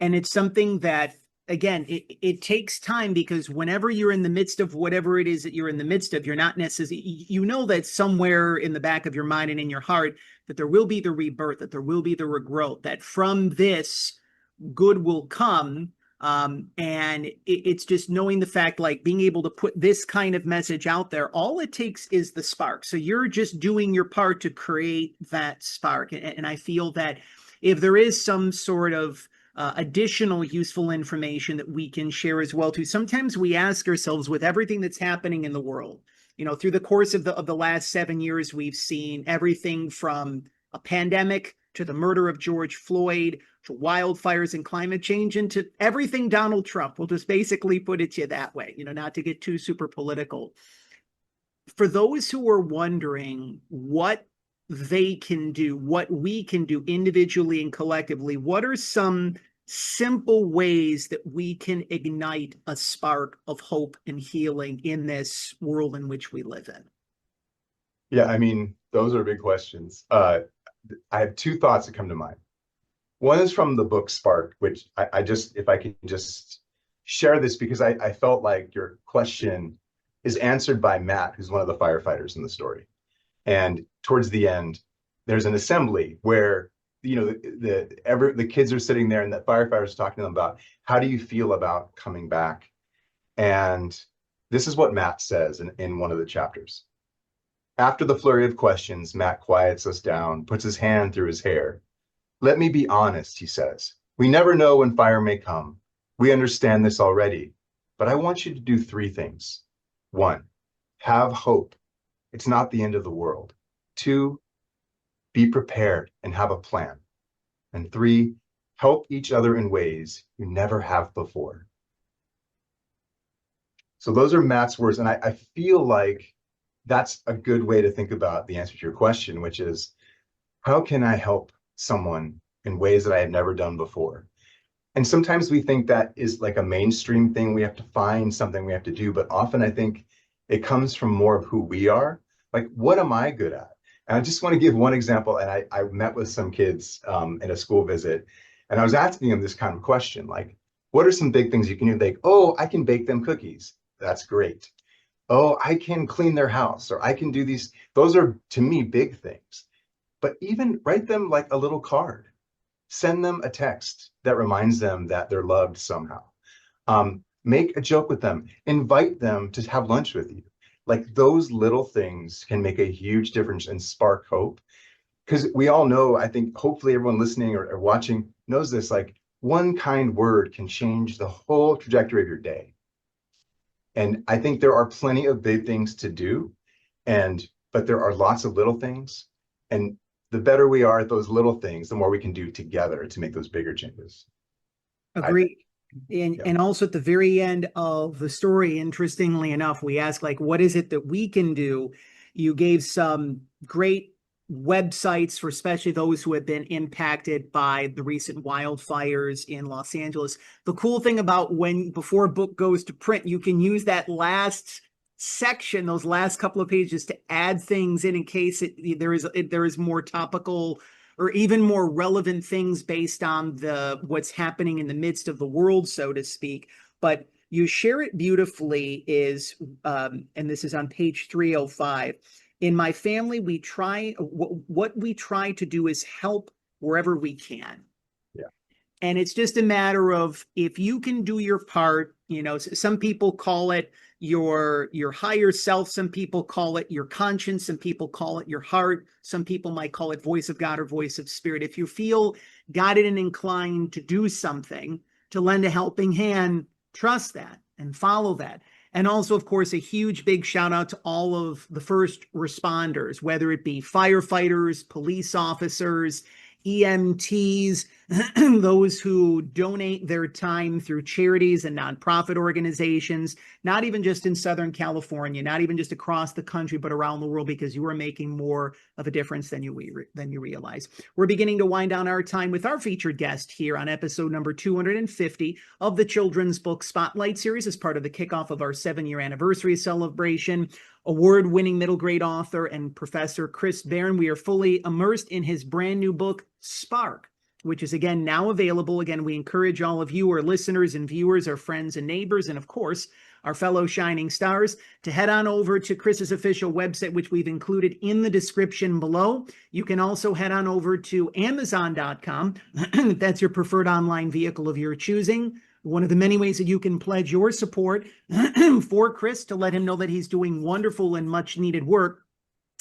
And it's something that, again, it takes time, because whenever you're in the midst of whatever it is that you're in the midst of, you're not necessarily, that somewhere in the back of your mind and in your heart that there will be the rebirth, that there will be the regrowth, that from this good will come. And it's just knowing the fact, like being able to put this kind of message out there, all it takes is the spark. So you're just doing your part to create that spark. And I feel that if there is some sort of additional useful information that we can share as well too, sometimes we ask ourselves, with everything that's happening in the world, through the course of the last 7 years, we've seen everything from a pandemic to the murder of George Floyd, to wildfires and climate change, and to everything Donald Trump. We'll just basically put it to you that way, not to get too super political. For those who are wondering what they can do, what we can do individually and collectively, what are some simple ways that we can ignite a spark of hope and healing in this world in which we live in? Yeah, I mean, those are big questions. I have two thoughts that come to mind. One is from the book Spark, which I just, if I can just share this, because I felt like your question is answered by Matt, who's one of the firefighters in the story. And towards the end, there's an assembly where, the kids are sitting there and the firefighters are talking to them about, how do you feel about coming back? And this is what Matt says in one of the chapters. After the flurry of questions, Matt quiets us down, puts his hand through his hair. Let me be honest, he says. We never know when fire may come. We understand this already, but I want you to do 3 things. 1, have hope. It's not the end of the world. 2, be prepared and have a plan. And 3, help each other in ways you never have before. So those are Matt's words. And I feel like that's a good way to think about the answer to your question, which is, how can I help someone in ways that I have never done before? And sometimes we think that is like a mainstream thing. We have to find something we have to do. But often I think it comes from more of who we are. Like, what am I good at? And I just want to give one example. And I met with some kids in a school visit, and I was asking them this kind of question, like, what are some big things you can do? Like, oh, I can bake them cookies. That's great. Oh, I can clean their house, or I can do these. Those are, to me, big things. But even write them like a little card. Send them a text that reminds them that they're loved somehow. Make a joke with them. Invite them to have lunch with you. Like, those little things can make a huge difference and spark hope. Because we all know, I think, hopefully everyone listening or watching knows this, like, one kind word can change the whole trajectory of your day. And I think there are plenty of big things to do, but there are lots of little things. And the better we are at those little things, the more we can do together to make those bigger changes. Agree. And also at the very end of the story, interestingly enough, we ask, like, what is it that we can do? You gave some great websites for especially those who have been impacted by the recent wildfires in Los Angeles. The cool thing about before a book goes to print, you can use that last section, those last couple of pages, to add things in case there is more topical or even more relevant things based on what's happening in the midst of the world, so to speak. But you share it beautifully and this is on page 305. In my family, what we try to do is help wherever we can. Yeah. And it's just a matter of, if you can do your part, some people call it your higher self, some people call it your conscience, some people call it your heart, some people might call it voice of God or voice of spirit. If you feel guided and inclined to do something, to lend a helping hand, trust that and follow that. And also, of course, a huge big shout out to all of the first responders, whether it be firefighters, police officers, EMTs, those who donate their time through charities and nonprofit organizations, not even just in Southern California, not even just across the country, but around the world, because you are making more of a difference than you realize. We're beginning to wind down our time with our featured guest here on episode number 250 of the Children's Book Spotlight series as part of the kickoff of our 7-year anniversary celebration. Award-winning middle grade author and professor Chris Barron. We are fully immersed in his brand new book, Spark, which is again now available. Again, we encourage all of you, our listeners and viewers, our friends and neighbors, and of course, our fellow shining stars, to head on over to Chris's official website, which we've included in the description below. You can also head on over to Amazon.com. If that's your preferred online vehicle of your choosing. One of the many ways that you can pledge your support for Chris to let him know that he's doing wonderful and much needed work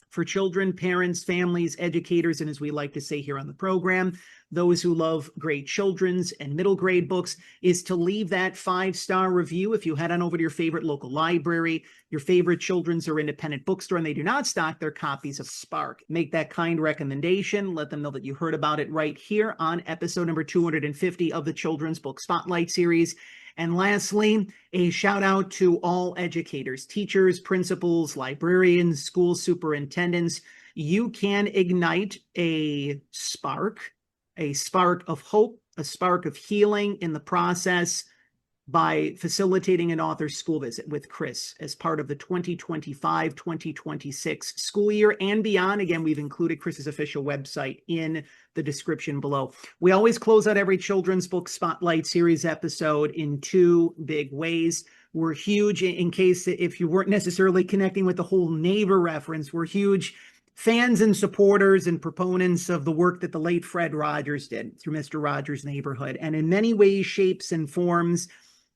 for children, parents, families, educators, and as we like to say here on the program, those who love great children's and middle grade books, is to leave that 5-star review. If you head on over to your favorite local library, your favorite children's or independent bookstore, and they do not stock their copies of Spark, make that kind recommendation. Let them know that you heard about it right here on episode number 250 of the Children's Book Spotlight series. And lastly, a shout out to all educators, teachers, principals, librarians, school superintendents. You can ignite a spark of hope, a spark of healing in the process by facilitating an author's school visit with Chris as part of the 2025-2026 school year and beyond. Again, we've included Chris's official website in the description below. We always close out every Children's Book Spotlight series episode in 2 big ways. We're huge, in case if you weren't necessarily connecting with the whole neighbor reference, we're huge fans and supporters and proponents of the work that the late Fred Rogers did through Mr. Rogers' Neighborhood. And in many ways, shapes, and forms,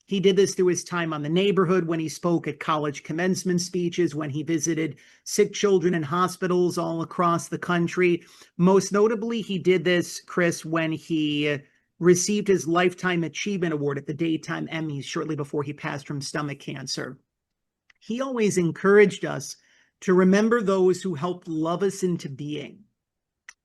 he did this through his time on the neighborhood, when he spoke at college commencement speeches, when he visited sick children in hospitals all across the country. Most notably, he did this, Chris, when he received his Lifetime Achievement Award at the Daytime Emmys shortly before he passed from stomach cancer. He always encouraged us to remember those who helped love us into being.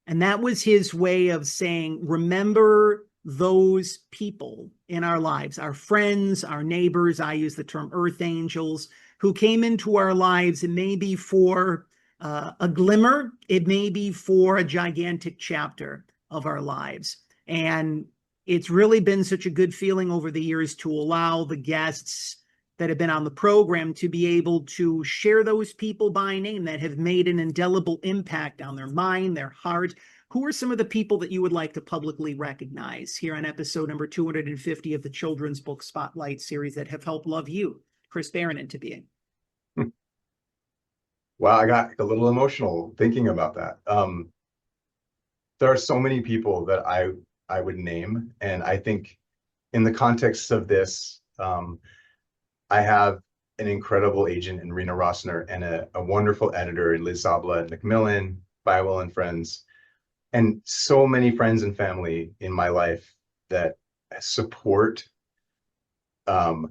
And that was his way of saying, remember those people in our lives, our friends, our neighbors. I use the term earth angels, who came into our lives. It may be for a glimmer, it may be for a gigantic chapter of our lives. And it's really been such a good feeling over the years to allow the guests that have been on the program to be able to share those people by name that have made an indelible impact on their mind, their heart. Who are some of the people that you would like to publicly recognize here on episode number 250 of the Children's Book Spotlight series that have helped love you, Chris Barron, into being? Wow, I got a little emotional thinking about that. There are so many people that I would name, and I think in the context of this, I have an incredible agent in Rena Rossner and a wonderful editor in Liz Zabla at Macmillan, Feiwel and Friends, and so many friends and family in my life that support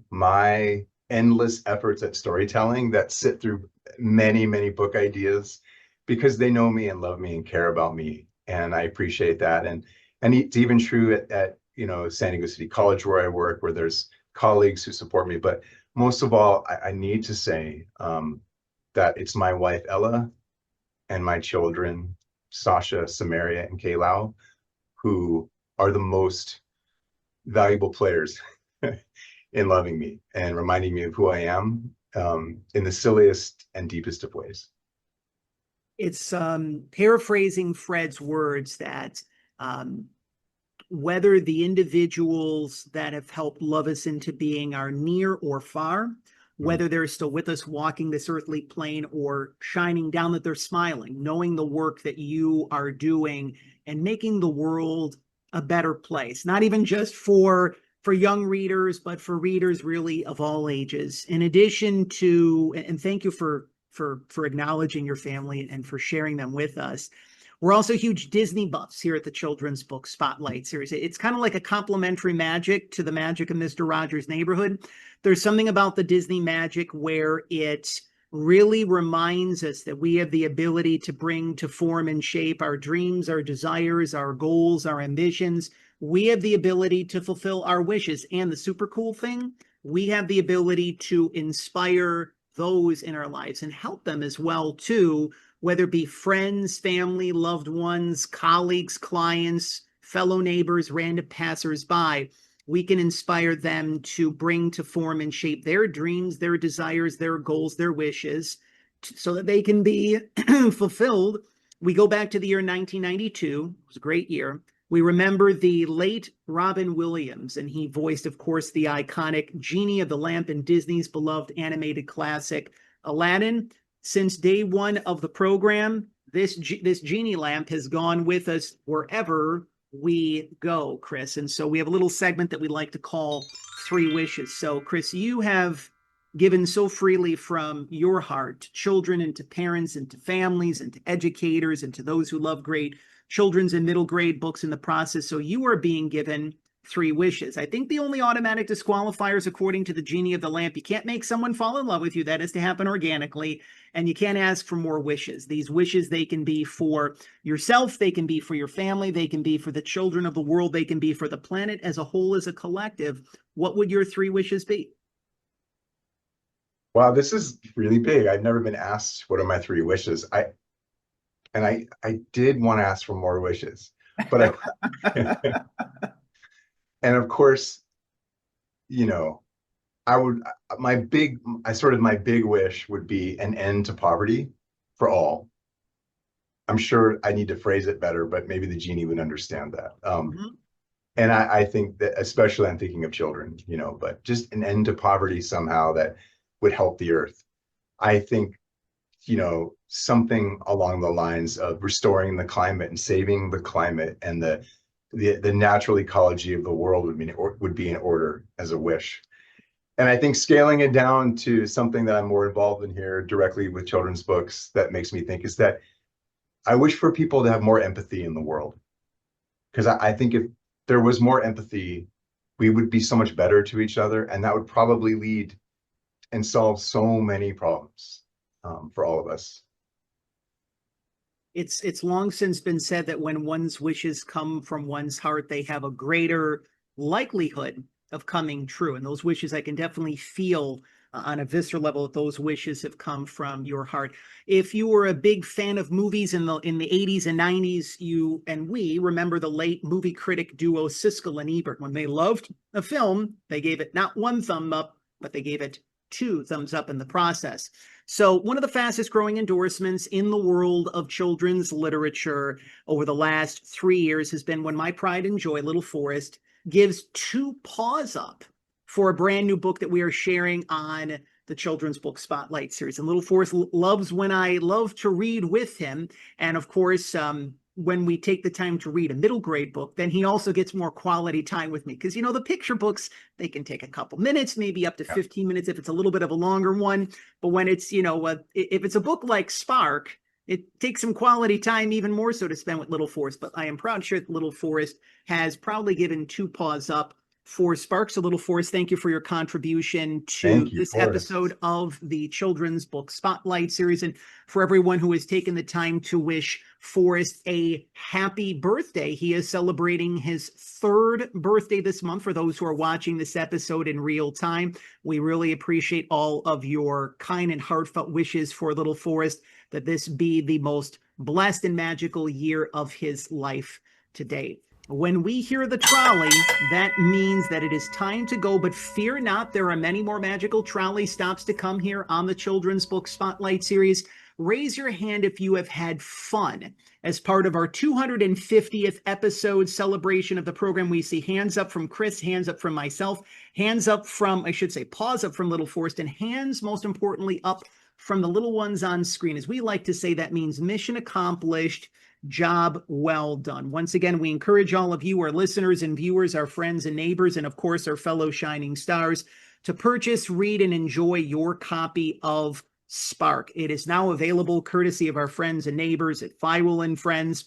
my endless efforts at storytelling, that sit through many, many book ideas, because they know me and love me and care about me. And I appreciate that. And it's even true at San Diego City College, where I work, where there's colleagues who support me. But most of all, I need to say that it's my wife, Ella, and my children, Sasha, Samaria, and Kaylau, who are the most valuable players in loving me and reminding me of who I am in the silliest and deepest of ways. It's paraphrasing Fred's words that whether the individuals that have helped love us into being are near or far, whether they're still with us walking this earthly plane or shining down, that they're smiling, knowing the work that you are doing and making the world a better place, not even just for young readers, but for readers really of all ages. In addition to, and thank you for acknowledging your family and for sharing them with us. We're also huge Disney buffs here at the Children's Book Spotlight series. It's kind of like a complimentary magic to the magic of Mr. Rogers' Neighborhood. There's something about the Disney magic where it really reminds us that we have the ability to bring to form and shape our dreams, our desires, our goals, our ambitions. We have the ability to fulfill our wishes. And the super cool thing, we have the ability to inspire those in our lives and help them as well too, whether it be friends, family, loved ones, colleagues, clients, fellow neighbors, random passersby. We can inspire them to bring to form and shape their dreams, their desires, their goals, their wishes, so that they can be fulfilled. We go back to the year 1992. It was a great year. We remember the late Robin Williams, and he voiced, of course, the iconic Genie of the Lamp in Disney's beloved animated classic, Aladdin. Since day one of the program, this Genie lamp has gone with us wherever we go, Chris. And so we have a little segment that we like to call three wishes. So, Chris, you have given so freely from your heart to children and to parents and to families and to educators and to those who love great children's and middle grade books in the process. So you are being given three wishes. I think the only automatic disqualifiers, according to the genie of the lamp, you can't make someone fall in love with you. That is to happen organically. And you can't ask for more wishes. These wishes, they can be for yourself. They can be for your family. They can be for the children of the world. They can be for the planet as a whole, as a collective. What would your three wishes be? Wow, this is really big. I've never been asked what are my three wishes. I did want to ask for more wishes, but and of course, you know, I would my big wish would be an end to poverty for all. I'm sure I need to phrase it better, but maybe the genie would understand that. And I think that especially I'm thinking of children, but just an end to poverty somehow that would help the earth. I think, something along the lines of restoring the climate and saving the climate and the natural ecology of the world would be in order as a wish. And I think scaling it down to something that I'm more involved in here directly with children's books that makes me think is that I wish for people to have more empathy in the world. Because I think if there was more empathy, we would be so much better to each other, and that would probably lead and solve so many problems for all of us. It's long since been said that when one's wishes come from one's heart, they have a greater likelihood of coming true. And those wishes, I can definitely feel on a visceral level that those wishes have come from your heart. If you were a big fan of movies in the 80s and 90s, you and we remember the late movie critic duo Siskel and Ebert. When they loved a film, they gave it not one thumb up, but they gave it two thumbs up in the process. So one of the fastest growing endorsements in the world of children's literature over the last 3 years has been When My Pride and Joy, Little Forrest, gives two paws up for a brand new book that we are sharing on the Children's Book Spotlight series. And Little Forrest loves when I love to read with him. And of course, when we take the time to read a middle grade book, then he also gets more quality time with me. Because, the picture books, they can take a couple minutes, maybe up to 15 minutes if it's a little bit of a longer one. But when it's, if it's a book like Spark, it takes some quality time, even more so, to spend with Little Forrest. But I am proud to share that Little Forrest has proudly given two paws up for Spark. So Little Forrest, thank you for your contribution to Thank you, this Forrest. episode of the Children's Book Spotlight series. And for everyone who has taken the time to wish Forrest a happy birthday. He is celebrating his third birthday this month. For those who are watching this episode in real time, we really appreciate all of your kind and heartfelt wishes for Little Forrest, that this be the most blessed and magical year of his life to date. When we hear the trolley, that means that it is time to go, but fear not, there are many more magical trolley stops to come here on the Children's Book Spotlight series. Raise your hand if you have had fun as part of our 250th episode celebration of the program. We see hands up from Chris, hands up from myself, hands up from, paws up from Little Forrest, and hands, most importantly, up from the little ones on screen. As we like to say, that means mission accomplished, job well done. Once again, we encourage all of you, our listeners and viewers, our friends and neighbors, and of course, our fellow shining stars, to purchase, read, and enjoy your copy of Spark. It is now available courtesy of our friends and neighbors at Feiwel and Friends,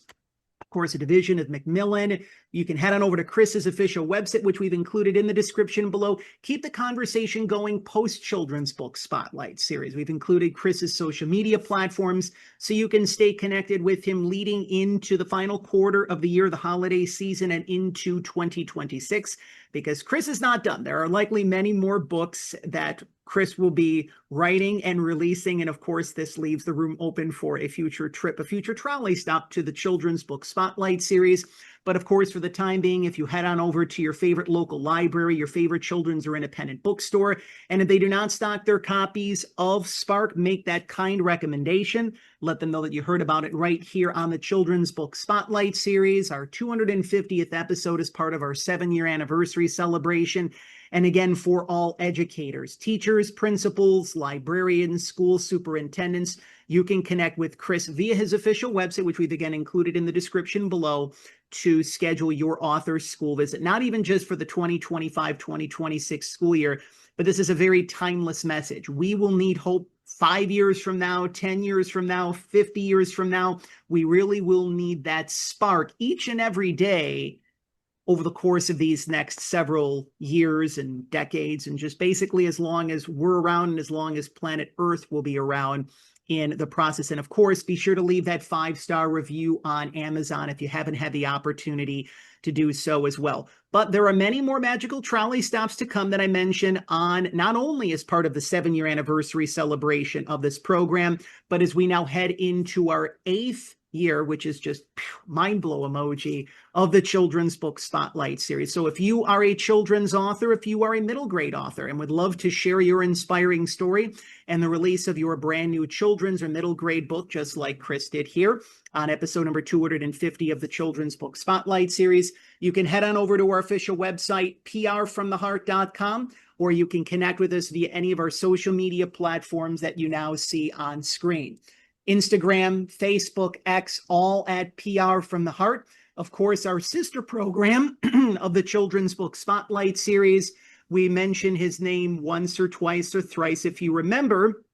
of course, a division of Macmillan. You can head on over to Chris's official website, which we've included in the description below. Keep the conversation going post Children's Book Spotlight series. We've included Chris's social media platforms so you can stay connected with him leading into the final quarter of the year, the holiday season, and into 2026, because Chris is not done. There are likely many more books that Chris will be writing and releasing. And of course, this leaves the room open for a future trip, a future trolley stop to the Children's Book Spotlight series. But of course, for the time being, if you head on over to your favorite local library, your favorite children's or independent bookstore, and if they do not stock their copies of Spark, make that kind recommendation. Let them know that you heard about it right here on the Children's Book Spotlight series. Our 250th episode is part of our 7-year anniversary celebration. And again, for all educators, teachers, principals, librarians, school superintendents, you can connect with Chris via his official website, which we've again included in the description below, to schedule your author's school visit, not even just for the 2025-2026 school year, but this is a very timeless message. We will need hope 5 years from now, 10 years from now, 50 years from now. We really will need that spark each and every day over the course of these next several years and decades, and just basically as long as we're around and as long as planet Earth will be around in the process. And of course, be sure to leave that 5-star review on Amazon if you haven't had the opportunity to do so as well. But there are many more magical trolley stops to come that I mentioned on, not only as part of the 7-year anniversary celebration of this program, but as we now head into our 8th year, which is just mind blow emoji, of the Children's Book Spotlight series. So if you are a children's author, if you are a middle grade author and would love to share your inspiring story and the release of your brand new children's or middle grade book, just like Chris did here on episode number 250 of the Children's Book Spotlight series, you can head on over to our official website, prfromtheheart.com, or you can connect with us via any of our social media platforms that you now see on screen. Instagram, Facebook, X, all at PR from the Heart. Of course, our sister program of the Children's Book Spotlight series, we mention his name once or twice or thrice. If you remember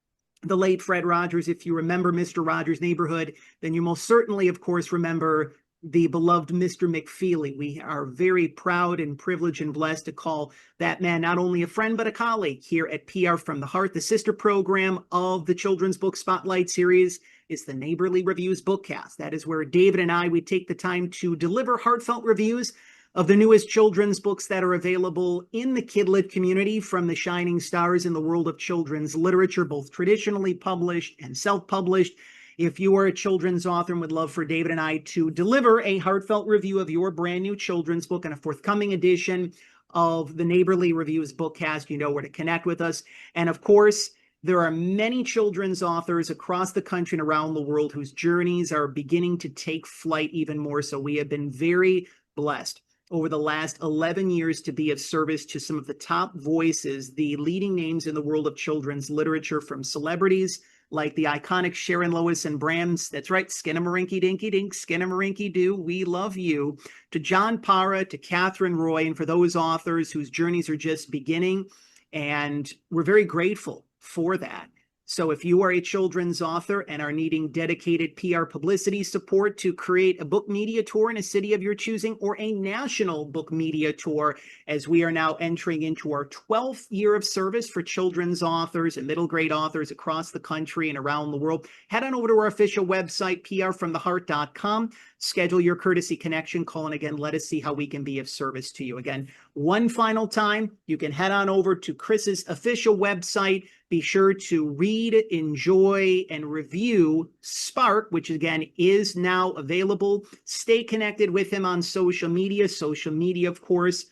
the late Fred Rogers, if you remember Mr. Rogers' Neighborhood, then you most certainly, of course, remember the beloved Mr. McFeely. We are very proud and privileged and blessed to call that man not only a friend, but a colleague here at PR from the Heart. The sister program of the Children's Book Spotlight series is the Neighborly Reviews Bookcast. That is where David and I, we take the time to deliver heartfelt reviews of the newest children's books that are available in the kidlit community from the shining stars in the world of children's literature, both traditionally published and self-published. If you are a children's author and would love for David and I to deliver a heartfelt review of your brand new children's book and a forthcoming edition of the Neighborly Reviews Bookcast, you know where to connect with us. And of course, there are many children's authors across the country and around the world whose journeys are beginning to take flight even more so. We have been very blessed over the last 11 years to be of service to some of the top voices, the leading names in the world of children's literature, from celebrities like the iconic Sharon Lois and Bram's, that's right, Skinnamarink Dinky Dink, Skinnamarink Doo, we love you, to John Parra, to Catherine Roy, and for those authors whose journeys are just beginning. And we're very grateful for that. So if you are a children's author and are needing dedicated PR publicity support to create a book media tour in a city of your choosing, or a national book media tour, as we are now entering into our 12th year of service for children's authors and middle grade authors across the country and around the world, head on over to our official website, prfromtheheart.com, schedule your courtesy connection call, and again, let us see how we can be of service to you. Again, one final time, you can head on over to Chris's official website. Be sure to read, enjoy, and review Spark, which again is now available. Stay connected with him on social media. Social media, of course,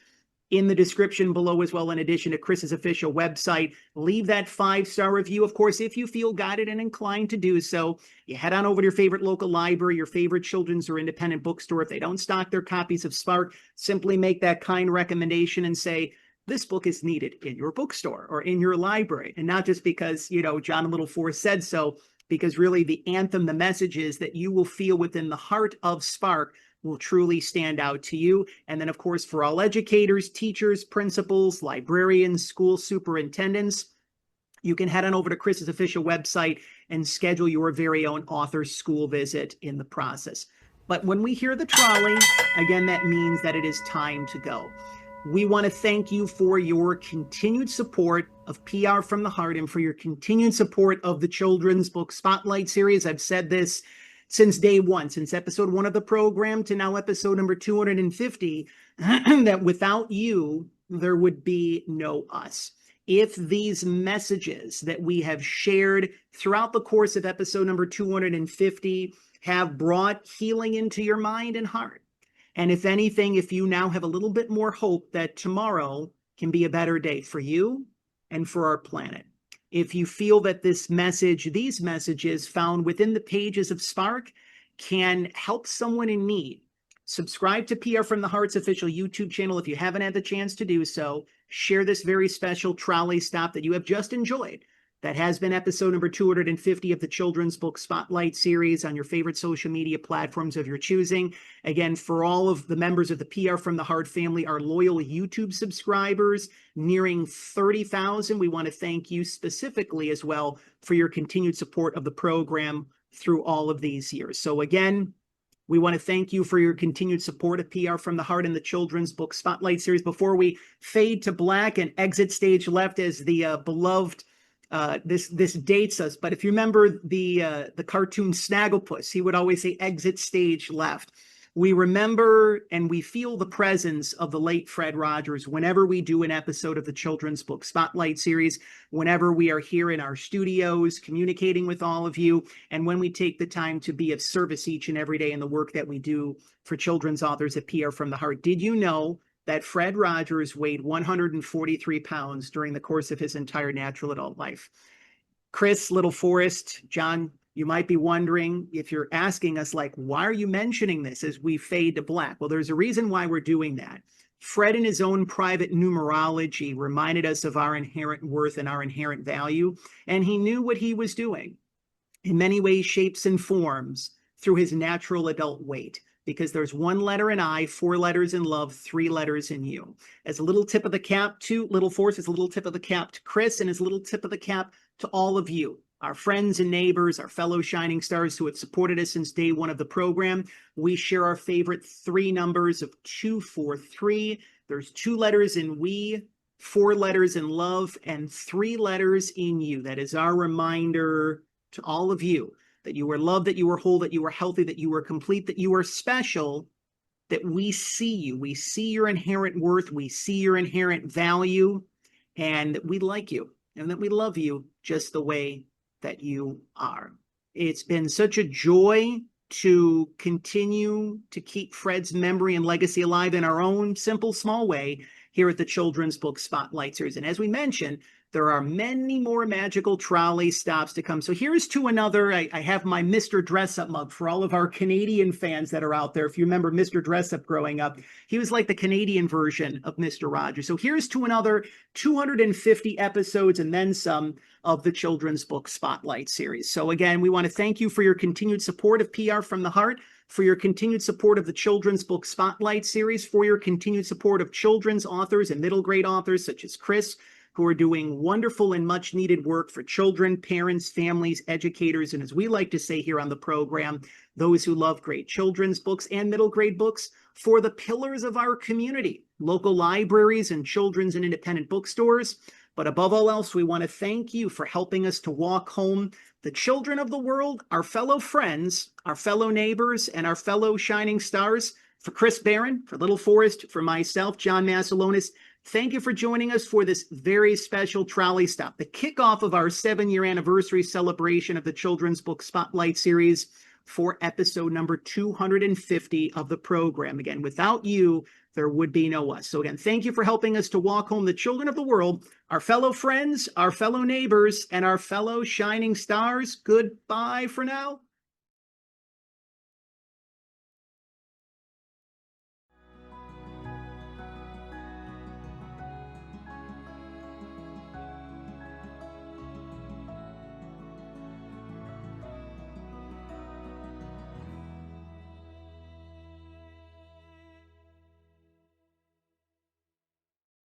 in the description below as well, in addition to Chris's official website. Leave that 5-star review. Of course, if you feel guided and inclined to do so, you head on over to your favorite local library, your favorite children's or independent bookstore. If they don't stock their copies of Spark, simply make that kind recommendation and say, this book is needed in your bookstore or in your library. And not just because, you know, John and Little Forrest said so, because really the anthem, the messages that you will feel within the heart of Spark will truly stand out to you. And then, of course, for all educators, teachers, principals, librarians, school superintendents, you can head on over to Chris's official website and schedule your very own author's school visit in the process. But when we hear the trolley, again, that means that it is time to go. We want to thank you for your continued support of PR from the Heart and for your continued support of the Children's Book Spotlight series. I've said this since day one, since episode 1 of the program to now episode number 250, that without you, there would be no us. If these messages that we have shared throughout the course of episode number 250 have brought healing into your mind and heart, and if anything, if you now have a little bit more hope that tomorrow can be a better day for you and for our planet. If you feel that this message, these messages found within the pages of Spark can help someone in need, subscribe to PR from the Heart's official YouTube channel if you haven't had the chance to do so. share this very special trolley stop that you have just enjoyed. That has been episode number 250 of the Children's Book Spotlight series on your favorite social media platforms of your choosing. Again, for all of the members of the PR from the Heart family, our loyal YouTube subscribers, nearing 30,000, we want to thank you specifically as well for your continued support of the program through all of these years. So again, we want to thank you for your continued support of PR from the Heart and the Children's Book Spotlight series. Before we fade to black and exit stage left as the beloved this dates us, but if you remember the cartoon Snagglepuss, he would always say exit stage left. We remember and we feel the presence of the late Fred Rogers whenever we do an episode of the Children's Book Spotlight series, whenever we are here in our studios communicating with all of you, and when we take the time to be of service each and every day in the work that we do for children's authors at PR from the Heart. Did you know that Fred Rogers weighed 143 pounds during the course of his entire natural adult life? Chris, little Forrest, John, you might be wondering, if you're asking us, like, why are you mentioning this as we fade to black? Well, there's a reason why we're doing that. Fred, in his own private numerology, reminded us of our inherent worth and our inherent value, and he knew what he was doing in many ways, shapes, and forms through his natural adult weight. Because there's one letter in I, 4 letters in love, 3 letters in you. As a little tip of the cap to Little Force, as a little tip of the cap to Chris, and as a little tip of the cap to all of you, our friends and neighbors, our fellow shining stars who have supported us since day one of the program. We share our favorite 3 numbers of 243. There's 2 letters in we, 4 letters in love, and 3 letters in you. That is our reminder to all of you that you are loved, that you are whole, that you are healthy, that you are complete, that you are special, that we see you. We see your inherent worth. We see your inherent value, and that we like you and that we love you just the way that you are. It's been such a joy to continue to keep Fred's memory and legacy alive in our own simple, small way here at the Children's Book Spotlight series. And as we mentioned, there are many more magical trolley stops to come. So here's to another. I have my Mr. Dress-Up mug for all of our Canadian fans that are out there. If you remember Mr. Dress-Up growing up, he was like the Canadian version of Mr. Rogers. So here's to another 250 episodes and then some of the Children's Book Spotlight series. So again, we want to thank you for your continued support of PR from the Heart, for your continued support of the Children's Book Spotlight series, for your continued support of children's authors and middle grade authors such as Chris, who are doing wonderful and much needed work for children, parents, families, educators, and as we like to say here on the program, those who love great children's books and middle grade books, for the pillars of our community, local libraries and children's and independent bookstores. But above all else, we want to thank you for helping us to walk home the children of the world, our fellow friends, our fellow neighbors, and our fellow shining stars. For Chris Barron, for Little Forrest, for myself, John Masiulionis, thank you for joining us for this very special trolley stop, the kickoff of our 7-year anniversary celebration of the Children's Book Spotlight series for episode number 250 of the program. Again, without you, there would be no us. So again, thank you for helping us to walk home the children of the world, our fellow friends, our fellow neighbors, and our fellow shining stars. Goodbye for now.